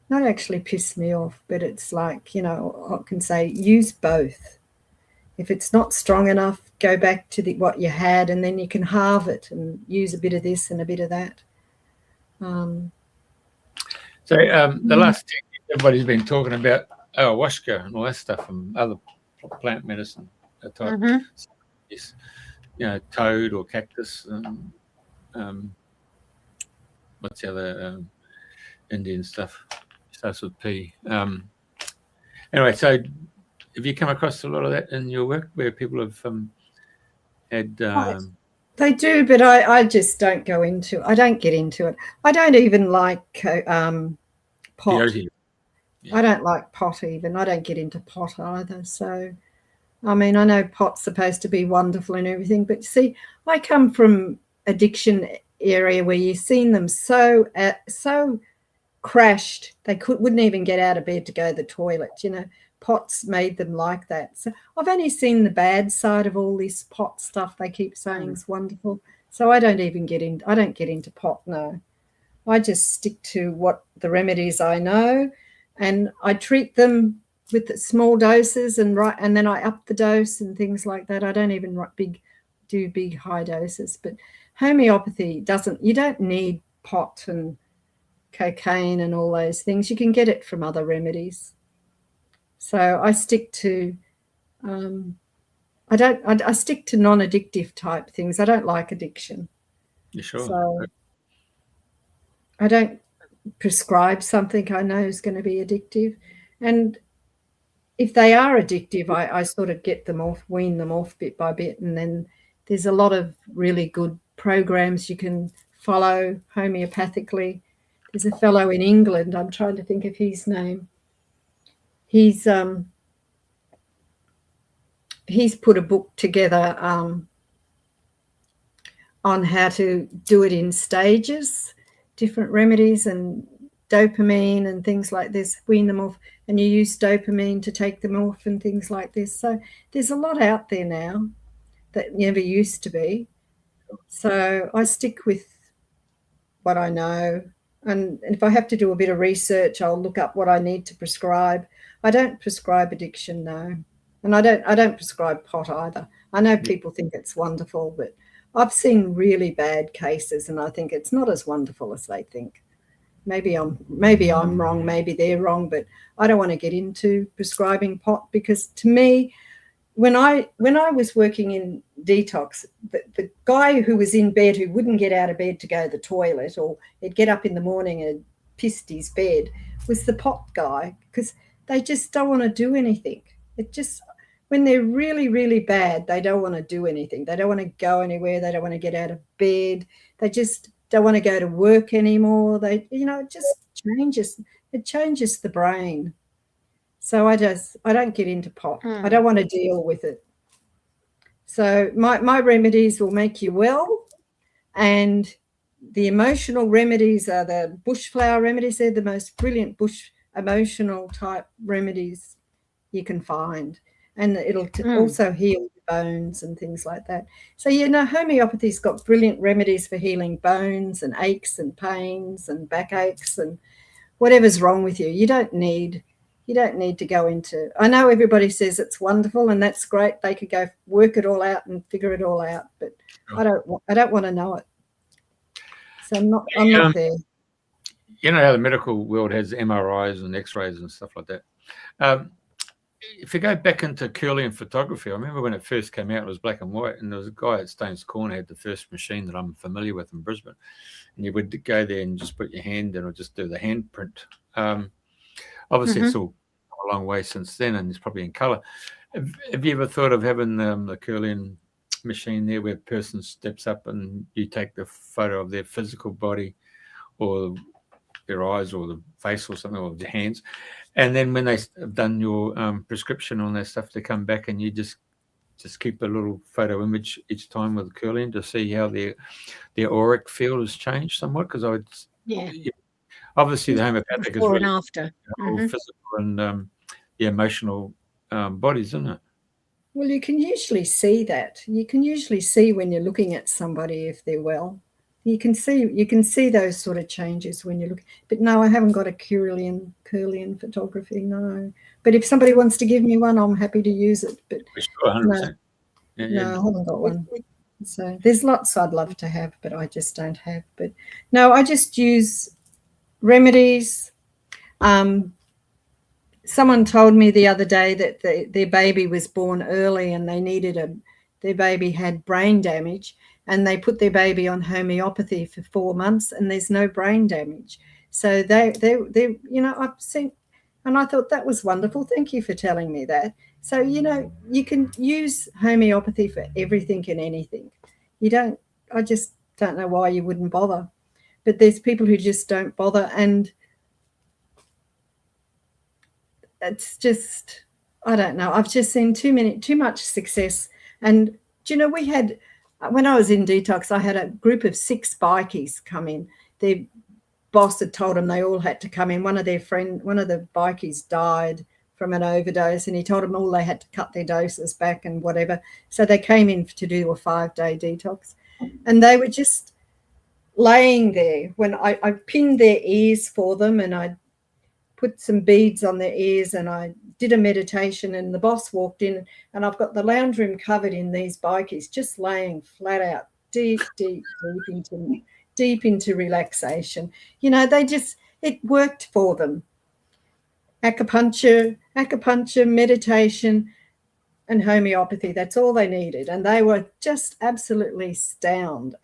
not actually piss me off, but it's like, I can say use both. If it's not strong enough, go back to what you had, and then you can halve it and use a bit of this and a bit of that. So the last thing everybody's been talking about ayahuasca and all that stuff, and other plant medicine type. Yes, toad or cactus. What's the other Indian stuff? Starts with P. Anyway, so have you come across a lot of that in your work where people have had... They do, but I just don't go into. I don't get into it. I don't even like pot. Peyote. Yeah. I don't like pot even. I don't get into pot either. So, I mean, I know pot's supposed to be wonderful and everything, but see, I come from addiction area where you've seen them so crashed they wouldn't even get out of bed to go to the toilet. You know, pot's made them like that. So I've only seen the bad side of all this pot stuff they keep saying is wonderful. So I don't even get in. I don't get into pot. No, I just stick to what the remedies I know, and I treat them with small doses and then I up the dose and things like that. I don't even do big high doses. But homeopathy doesn't. You don't need pot and cocaine and all those things. You can get it from other remedies. So I stick to I stick to non-addictive type things. I don't like addiction. You sure? So I don't prescribe something I know is going to be addictive. And if they are addictive, I sort of get them off, wean them off bit by bit. And then there's a lot of really good programs you can follow homeopathically. There's a fellow in England, I'm trying to think of his name. He's put a book together on how to do it in stages, different remedies and dopamine and things like this, wean them off, and you use dopamine to take them off and things like this. So there's a lot out there now that never used to be. So I stick with what I know. And if I have to do a bit of research, I'll look up what I need to prescribe. I don't prescribe addiction, no. And I don't prescribe pot either. I know people think it's wonderful, but I've seen really bad cases and I think it's not as wonderful as they think. Maybe I'm wrong, maybe they're wrong, but I don't want to get into prescribing pot because to me, when I was working in detox, the guy who was in bed who wouldn't get out of bed to go to the toilet or he'd get up in the morning and pissed his bed was the pot guy because they just don't want to do anything. It just, when they're really, really bad, they don't want to do anything. They don't want to go anywhere. They don't want to get out of bed. They just don't want to go to work anymore. It just changes. It changes the brain. So I don't get into pot. I don't want to deal with it. So my remedies will make you well, and the emotional remedies are the bushflower remedies. They're the most brilliant bush emotional type remedies you can find, and it'll also heal bones and things like that. So homeopathy's got brilliant remedies for healing bones and aches and pains and backaches and whatever's wrong with you. You don't need to go into. I know everybody says it's wonderful and that's great. They could go work it all out and figure it all out, but I don't want to know it. So I'm not there. You know how the medical world has MRIs and X-rays and stuff like that. If you go back into Kirlian photography, I remember when it first came out, it was black and white, and there was a guy at Stone's Corner had the first machine that I'm familiar with in Brisbane, and you would go there and just put your hand in or just do the handprint. Obviously, it's all a long way since then, and it's probably in colour. Have you ever thought of having the Kirlian machine there where a person steps up and you take the photo of their physical body or their eyes or the face or something, or their hands, and then when they have done your prescription on their stuff, they come back and you just keep a little photo image each time with Kirlian to see how their auric field has changed somewhat? Because obviously the homeopathic is really and after physical and the emotional bodies, isn't it? Well, you can usually see that. You can usually see when you're looking at somebody if they're well. You can see those sort of changes when you look. But no, I haven't got a Kirlian photography, no. But if somebody wants to give me one, I'm happy to use it. But sure, 100%. No, I haven't got one. So there's lots I'd love to have, but I just don't have. But no, I just use remedies. Someone told me the other day that their baby was born early and they needed their baby had brain damage, and they put their baby on homeopathy for 4 months and there's no brain damage. So they I've seen And I thought that was wonderful. Thank you for telling me that. So, you know, you can use homeopathy for everything and anything. I just don't know why you wouldn't bother. But there's people who just don't bother, and it's just, I don't know. I've just seen too much success. And, do you know, when I was in detox, I had a group of 6 bikies come in. Their boss had told them they all had to come in. One of the bikies died from an overdose, and he told them all they had to cut their doses back and whatever. So they came in to do a 5-day detox, and they were just laying there when I pinned their ears for them, and I put some beads on their ears, and I did a meditation, and the boss walked in, and I've got the lounge room covered in these bikies, just laying flat out, deep into relaxation. You know, it worked for them. Acupuncture, meditation, and homeopathy, that's all they needed. And they were just absolutely astounded.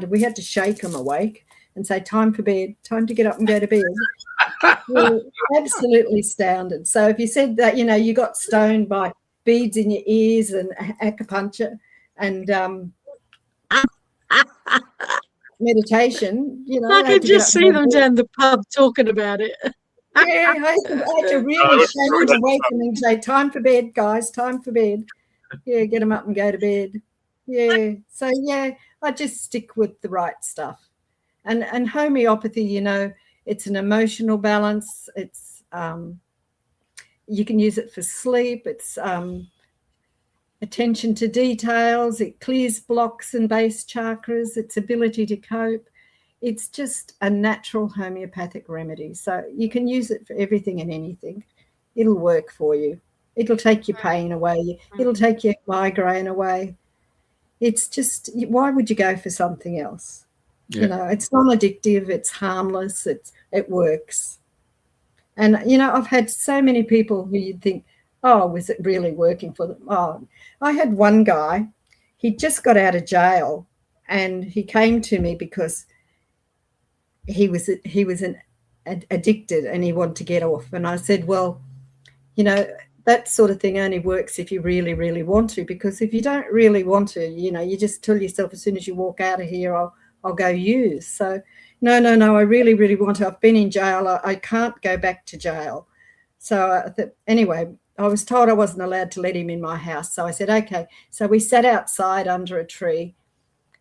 We had to shake them awake and say, time for bed, time to get up and go to bed. We're absolutely astounded. So if you said that, you know, you got stoned by beads in your ears and acupuncture and meditation, you know. I could just see them down the pub talking about it. Yeah, I had to really shake them awake and say, time for bed, guys, time for bed. Yeah, get them up and go to bed. Yeah. So, yeah, I just stick with the right stuff. And homeopathy, you know, it's an emotional balance. It's you can use it for sleep. It's attention to details. It clears blocks and base chakras. Its ability to cope. It's just a natural homeopathic remedy. So you can use it for everything and anything. It'll work for you. It'll take your pain away. It'll take your migraine away. It's just, why would you go for something else? Yeah. You know, it's non-addictive. It's harmless. It works. And, you know, I've had so many people who you'd think, oh, was it really working for them? Oh, I had one guy, he just got out of jail, and he came to me because he was addicted and he wanted to get off. And I said, well, you know, that sort of thing only works if you really, really want to, because if you don't really want to, you know, you just tell yourself as soon as you walk out of here, I'll go use. So no, I really, really want to. I've been in jail. I can't go back to jail. So anyway, I was told I wasn't allowed to let him in my house. So I said, okay. So we sat outside under a tree,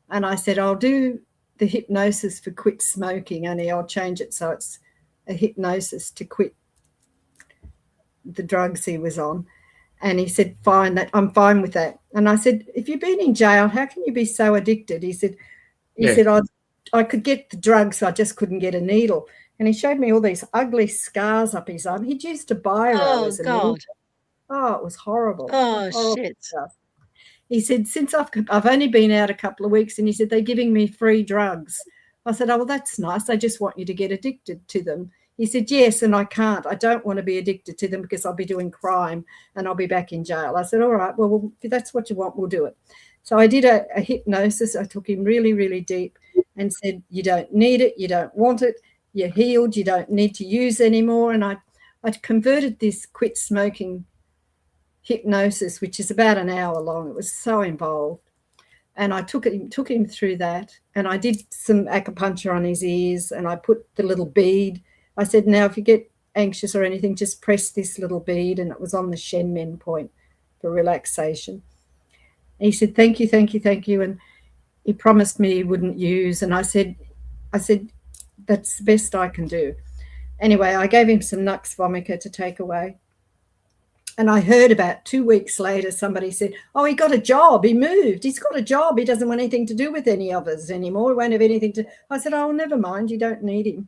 and I said, I'll do the hypnosis for quit smoking, only I'll change it so it's a hypnosis to quit the drugs he was on. And he said, fine, I'm fine with that. And I said, if you've been in jail, how can you be so addicted? He said, I could get the drugs, I just couldn't get a needle. And he showed me all these ugly scars up his arm. He'd used a biro as a needle. Oh, it was horrible. Oh, shit. Stuff. He said, since I've only been out a couple of weeks, and he said, they're giving me free drugs. I said, oh, well, that's nice. They just want you to get addicted to them. He said, yes, and I can't. I don't want to be addicted to them because I'll be doing crime and I'll be back in jail. I said, all right, well, if that's what you want, we'll do it. So I did a hypnosis. I took him really, really deep and said, you don't need it. You don't want it. You're healed. You don't need to use anymore. And I'd converted this quit smoking hypnosis, which is about an hour long. It was so involved. And I took him through that. And I did some acupuncture on his ears, and I put the little bead. I said, now, if you get anxious or anything, just press this little bead. And it was on the Shenmen point for relaxation. And he said, thank you, thank you, thank you. And he promised me he wouldn't use. And I said, that's the best I can do. Anyway, I gave him some Nux Vomica to take away. And I heard about 2 weeks later, somebody said, oh, he got a job. He moved. He's got a job. He doesn't want anything to do with any of us anymore. He won't have anything to. I said, oh, never mind. You don't need him.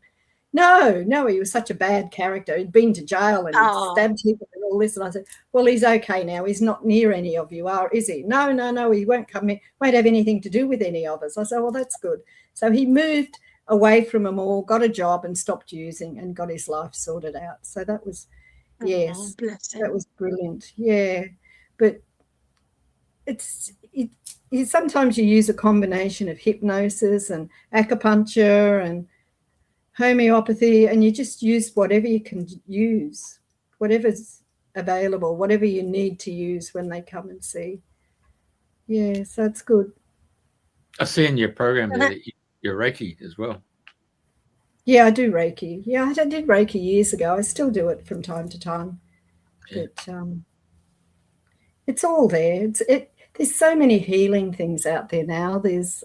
No, he was such a bad character. He'd been to jail and he'd stabbed people and all this. And I said, well, he's okay now. He's not near any of you, is he? No, he won't come in. Won't have anything to do with any of us. I said, well, that's good. So he moved away from them all, got a job and stopped using and got his life sorted out. So that was, yes, that was brilliant. Yeah. But sometimes you use a combination of hypnosis and acupuncture and homeopathy, and you just use whatever you can use, whatever's available, whatever you need to use when they come and see. Yeah, so it's good. I see in your program there that you're Reiki as well. Yeah, I do Reiki. Yeah, I did Reiki years ago. I still do it from time to time. Yeah. But it's all there. There's so many healing things out there now. There's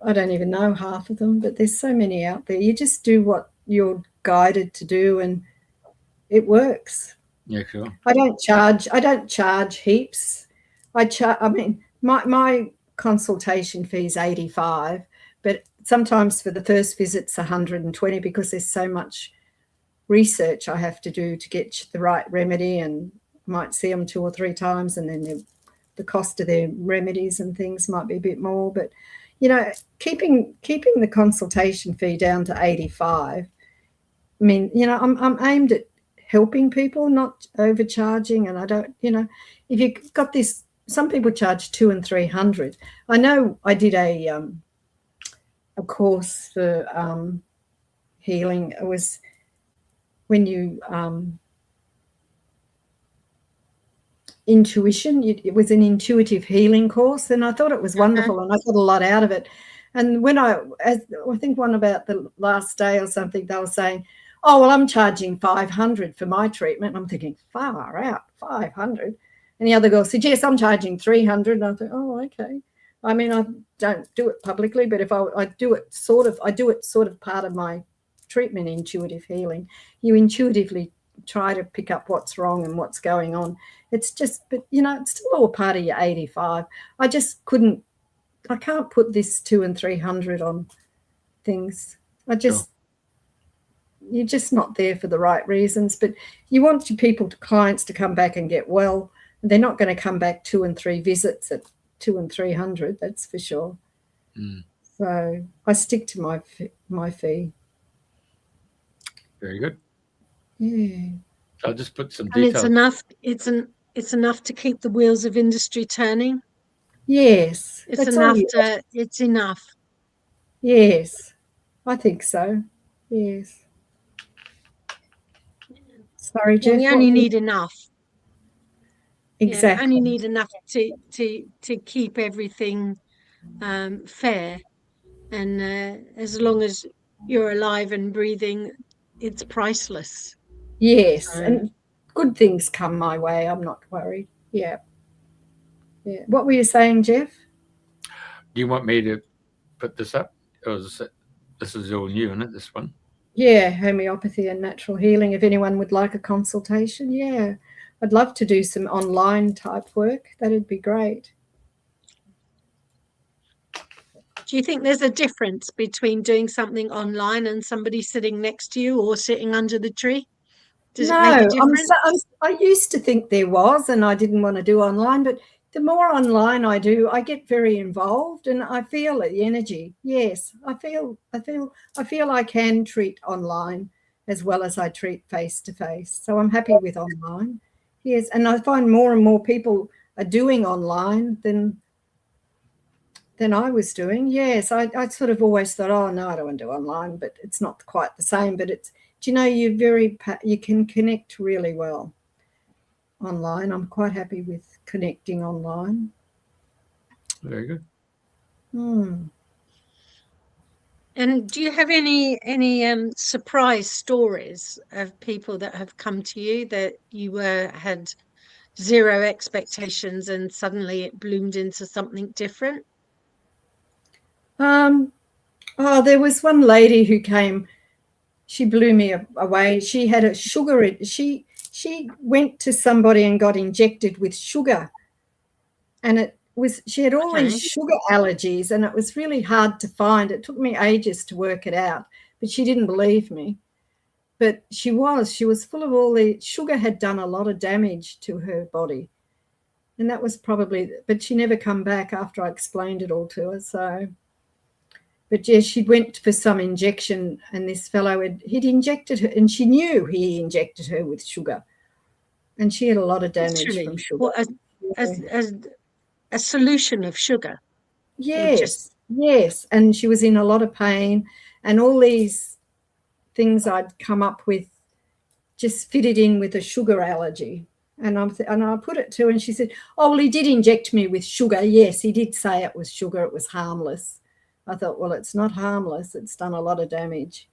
I don't even know half of them, but there's so many out there. You just do what you're guided to do, and it works. Yeah, sure. I don't charge heaps. I mean, my consultation fee is $85, but sometimes for the first visit it's $120 because there's so much research I have to do to get the right remedy, and I might see them 2 or 3 times, and then the cost of their remedies and things might be a bit more. But you know, keeping the consultation fee down to $85. I mean, you know, I'm aimed at helping people, not overcharging. And I don't, you know, if you've got this, some people charge $200 and $300. I know I did a course for healing. It was when you intuition. It was an intuitive healing course, and I thought it was wonderful, and I got a lot out of it. And when I think one about the last day or something, they were saying, "Oh, well, I'm charging $500 for my treatment." And I'm thinking, far out, $500. And the other girl said, "Yes, I'm charging $300." And I thought, "Oh, okay." I mean, I don't do it publicly, but if I do it sort of part of my treatment, intuitive healing. You intuitively try to pick up what's wrong and what's going on. It's just, but you know, it's still all part of your 85. I can't put this $200 and $300 on things. You're just not there for the right reasons. But you want your clients to come back and get well. They're not going to come back 2 and 3 visits at $200 and $300. That's for sure. So I stick to my fee. Very good. Yeah. I'll just put some and details. it's enough to keep the wheels of industry turning. Yes. It's enough it's enough. Yes. I think so. Yes. Sorry, Jeff. We only need enough. Exactly. Yeah, only need enough to keep everything fair. And as long as you're alive and breathing, it's priceless. Yes, and good things come my way. I'm not worried. Yeah. Yeah. What were you saying, Jeff? Do you want me to put this up? Or this is all new, isn't it, this one? Yeah, homeopathy and natural healing. If anyone would like a consultation, yeah. I'd love to do some online type work. That'd be great. Do you think there's a difference between doing something online and somebody sitting next to you or sitting under the tree? Does it make a difference? I used to think there was, and I didn't want to do online, but the more online I do, I get very involved and I feel the energy. Yes, I feel I can treat online as well as I treat face to face. So I'm happy with online. Yes, and I find more and more people are doing online than I was doing. Yes, I sort of always thought, oh no, I don't want to do online, but it's not quite the same. But it's, do you know, you can connect really well online. I'm quite happy with connecting online. Very good. And do you have any surprise stories of people that have come to you that you had zero expectations and suddenly it bloomed into something different? There was one lady who came. She blew me away. She had a sugar. She went to somebody and got injected with sugar, and she had all these sugar allergies, and it was really hard to find. It took me ages to work it out, but she didn't believe me. But she was full of all the sugar. Had done a lot of damage to her body, and that was probably. But she never come back after I explained it all to her. So. But yes, she went for some injection, and this fellow he'd injected her, and she knew he injected her with sugar, and she had a lot of damage from sugar. Well, a solution of sugar. Yes, yes, and she was in a lot of pain, and all these things I'd come up with just fitted in with a sugar allergy. And I put it to her, and she said, oh, well, he did inject me with sugar. Yes, he did say it was sugar. It was harmless. I thought, well, it's not harmless. It's done a lot of damage.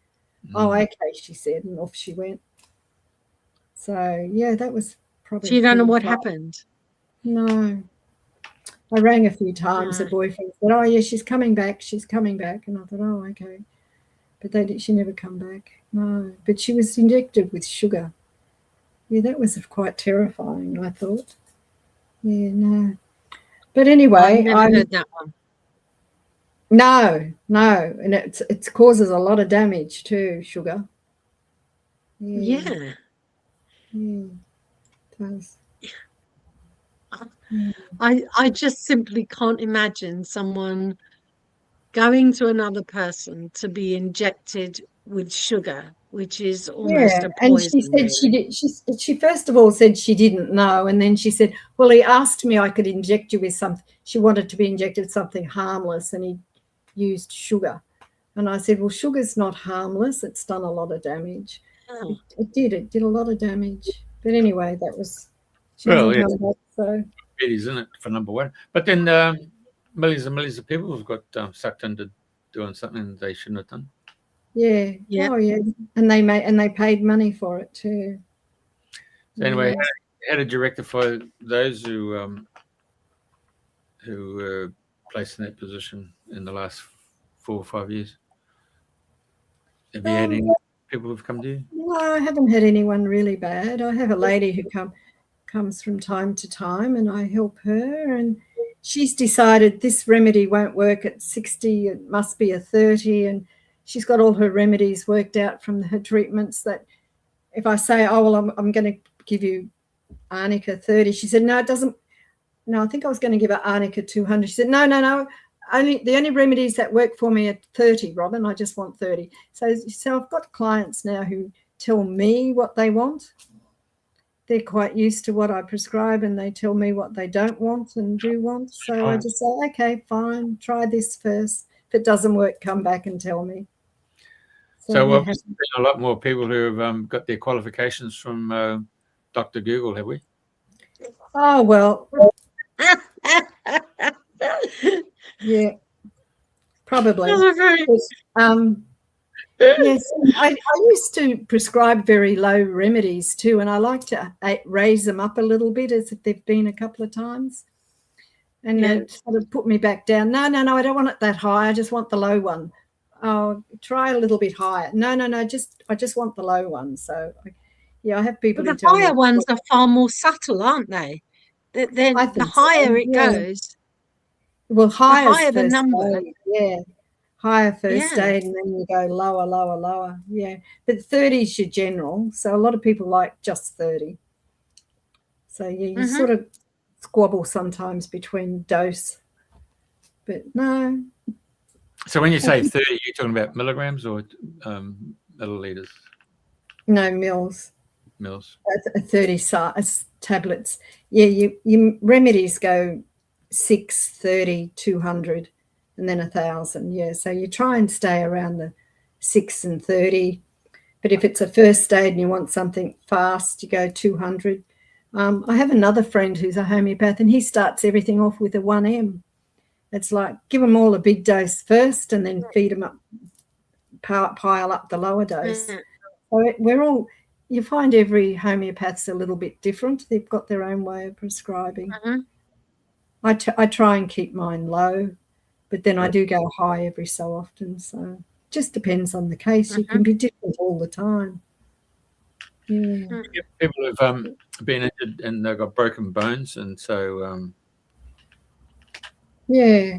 Oh, okay, she said, and off she went. So, yeah, that was probably... So you don't know what happened? No. I rang a few times. The boyfriend said, oh, yeah, she's coming back. She's coming back. And I thought, oh, okay. But she never come back. No, but she was injected with sugar. Yeah, that was quite terrifying, I thought. Yeah, no. But anyway, I've never heard that one. No, and it causes a lot of damage too, sugar. Yeah. It does. I just simply can't imagine someone going to another person to be injected with sugar, which is almost a poison. And she said she first of all said she didn't know, and then she said, well, he asked me I could inject you with something. She wanted to be injected with something harmless, and he used sugar. And I said, well, sugar's not harmless. It's done a lot of damage. Oh. It did a lot of damage. But anyway, that was... Well, yeah. So. It is, isn't it, for number one? But then millions and millions of people have got sucked into doing something they shouldn't have done. Yeah. Oh, yeah. And they paid money for it too. So anyway, how did you rectify those who were placed in that position in the last 4 or 5 years? Have you had any people who've come to you? No, I haven't had anyone really bad. I have a lady who comes from time to time, and I help her, and she's decided this remedy won't work at 60, it must be a 30, and she's got all her remedies worked out from her treatments, that if I say, oh, well, I'm going to give you arnica 30, she said, no, it doesn't. No, I think I was going to give her arnica 200. She said, no. The only remedies that work for me are 30, Robyn. I just want 30. So I've got clients now who tell me what they want. They're quite used to what I prescribe, and they tell me what they don't want and do want. So I just say, okay, fine, try this first. If it doesn't work, come back and tell me. So we've seen a lot more people who have got their qualifications from Dr. Google, have we? Oh, well. Yeah, probably. Yes, I used to prescribe very low remedies too, and I like to raise them up a little bit as if they've been a couple of times, and it sort of put me back down. No, I don't want it that high. I just want the low one. Oh, try a little bit higher. No, I just want the low one. So, yeah, I have people. But the higher ones are far more subtle, aren't they? Then the higher it goes. Well, higher the number. Yeah. Higher first aid, and then you go lower. Yeah. But 30 is your general. So a lot of people like just 30. So you sort of squabble sometimes between dose. But no. So when you say 30, you're talking about milligrams or milliliters? No, mils. 30 tablets. Yeah, your remedies go 6, 30, 200. And then 1,000, yeah. So you try and stay around the 6 and 30. But if it's a first aid and you want something fast, you go 200. I have another friend who's a homeopath, and he starts everything off with a 1M. It's like give them all a big dose first, and then feed them up, pile up the lower dose. So you find every homeopath's a little bit different. They've got their own way of prescribing. I try and keep mine low. But then I do go high every so often. So it just depends on the case. You can be different all the time. Yeah. People have been injured and they've got broken bones, and so yeah.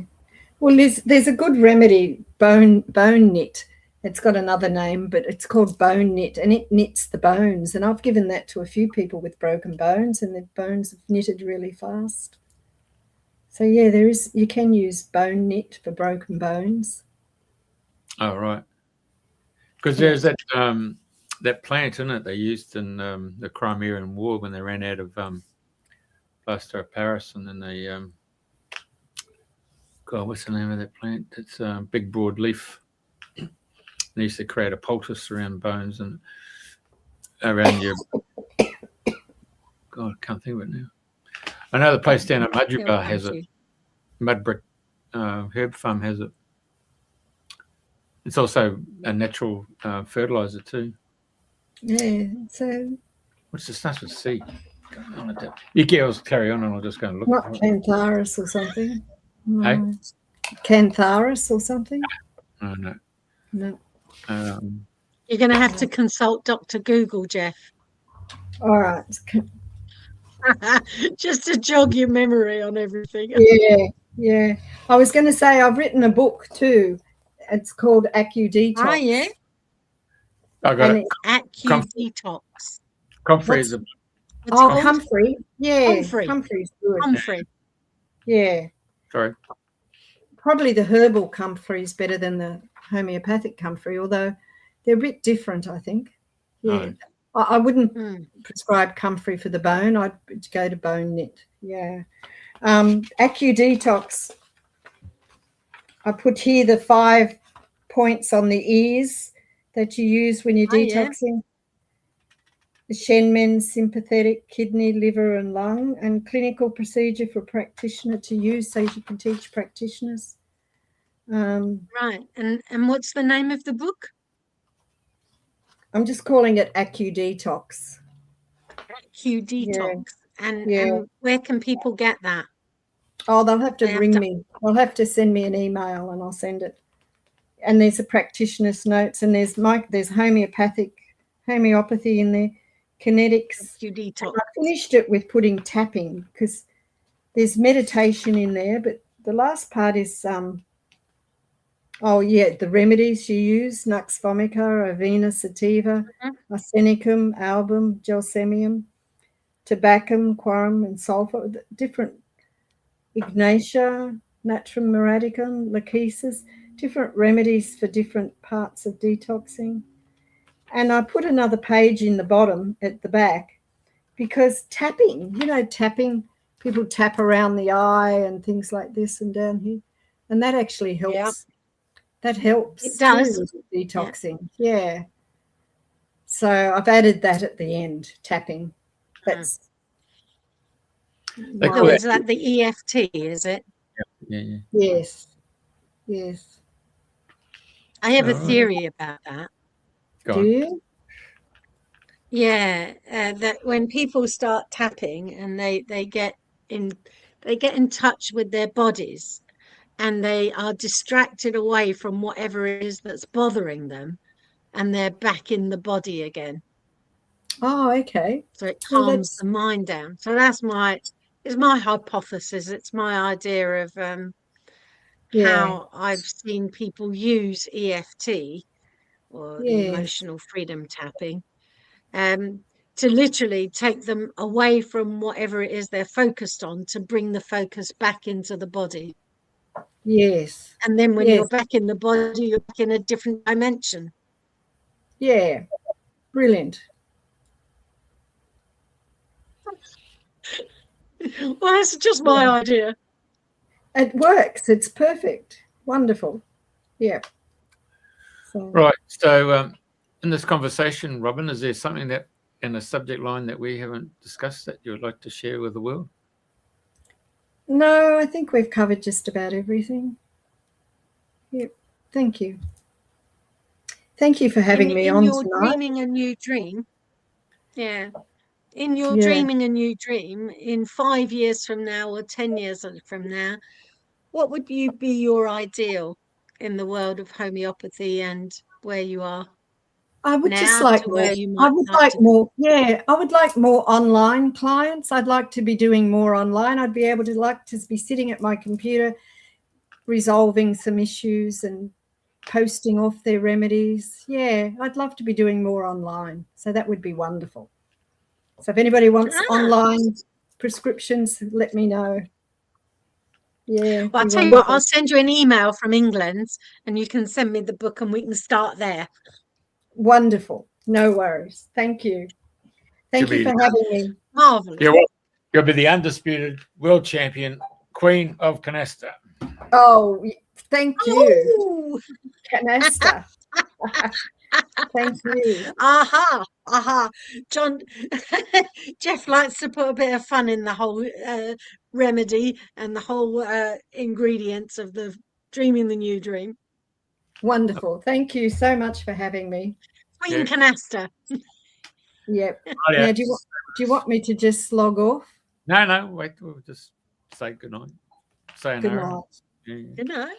Well, there's a good remedy, bone knit. It's got another name, but it's called bone knit, and it knits the bones. And I've given that to a few people with broken bones, and their bones have knitted really fast. So yeah, you can use bone knit for broken bones. Oh right, because there's that plant, isn't it? They used in the Crimean War when they ran out of plaster of Paris, and then they God, what's the name of that plant? It's a big broad leaf. They used to create a poultice around bones and around your. God, I can't think of it now. I know the place down at Mudgeebar has it. Mudbrick Herb Farm has it. It's also a natural fertilizer too. Yeah. So. What's the starts with C? You girls carry on, and I'll just go and look. Not Cantharis or something. No. Hey? Cantharis or something. Oh, no. No. You're going to have to consult Dr. Google, Jeff. All right. Just to jog your memory on everything. Yeah. I was going to say I've written a book too. It's called AcuDetox. Oh, yeah? I got it. AcuDetox. Comfrey is a... Comfrey. Yeah. Comfrey. Comfrey's good. Comfrey. Yeah. Sorry. Probably the herbal comfrey is better than the homeopathic comfrey, although they're a bit different, I think. Yeah. Oh. I wouldn't prescribe comfrey for the bone. I'd go to bone knit. Yeah. AcuDetox. I put here the 5 points on the ears that you use when you're detoxing. Yeah. The Shenmen, sympathetic, kidney, liver and lung, and clinical procedure for practitioner to use so you can teach practitioners. Right. And what's the name of the book? I'm just calling it AcuDetox. AcuDetox. Yeah. And where can people get that? Oh, they'll have to ring me. They'll have to send me an email and I'll send it. And there's a practitioner's notes and there's homeopathy in there. Kinetics. I finished it with putting tapping because there's meditation in there, but the last part is the remedies you use: Nux vomica, Avena sativa, arsenicum, album, gelsemium, tobacum, quorum, and sulfur. Different ignatia, natrum miraticum, lachesis, different remedies for different parts of detoxing. And I put another page in the bottom at the back because tapping, people tap around the eye and things like this and down here. And that actually helps. Yeah. That helps. It does. With detoxing. Yeah. So I've added that at the end, tapping. That's. So is that the EFT, is it? Yeah. Yes. I have a theory about that. Do you? Yeah, that when people start tapping and they get in touch with their bodies and they are distracted away from whatever it is that's bothering them and they're back in the body again. Oh, okay. So it calms the mind down. So it's my hypothesis. It's my idea of how I've seen people use EFT or emotional freedom tapping, to literally take them away from whatever it is they're focused on to bring the focus back into the body. Yes. And then when you're back in the body, you're back in a different dimension. Yeah. Brilliant. Well, that's just my idea. It works. It's perfect. Wonderful. Yeah. Right. So in this conversation, Robyn, is there something that in a subject line that we haven't discussed that you would like to share with the world? No, I think we've covered just about everything. Yep. Thank you. Thank you for having me on tonight. Dreaming a new dream. Yeah. In your dreaming a new dream, in 5 years from now or 10 years from now, what would be your ideal in the world of homeopathy and where you are? I would just like more. I would like more online clients. I'd like to be doing more online. I'd be able to be sitting at my computer, resolving some issues and posting off their remedies. Yeah, I'd love to be doing more online. So that would be wonderful. So if anybody wants online prescriptions, let me know. Yeah. Well, I'll tell you what, I'll send you an email from England and you can send me the book and we can start there. Wonderful. No worries. Thank you. Thank you for having me. Marvelous. You'll be the undisputed world champion, Queen of Canasta. Oh, thank you. Canasta. Thank you. Aha. John, Jeff likes to put a bit of fun in the whole remedy and the whole ingredients of the dreaming the new dream. Wonderful. Thank you so much for having me. Queen Canasta. Yep. Oh, yeah. Now, do you want me to just log off? No, wait. We'll just say good night. Good night. Yeah. Good night.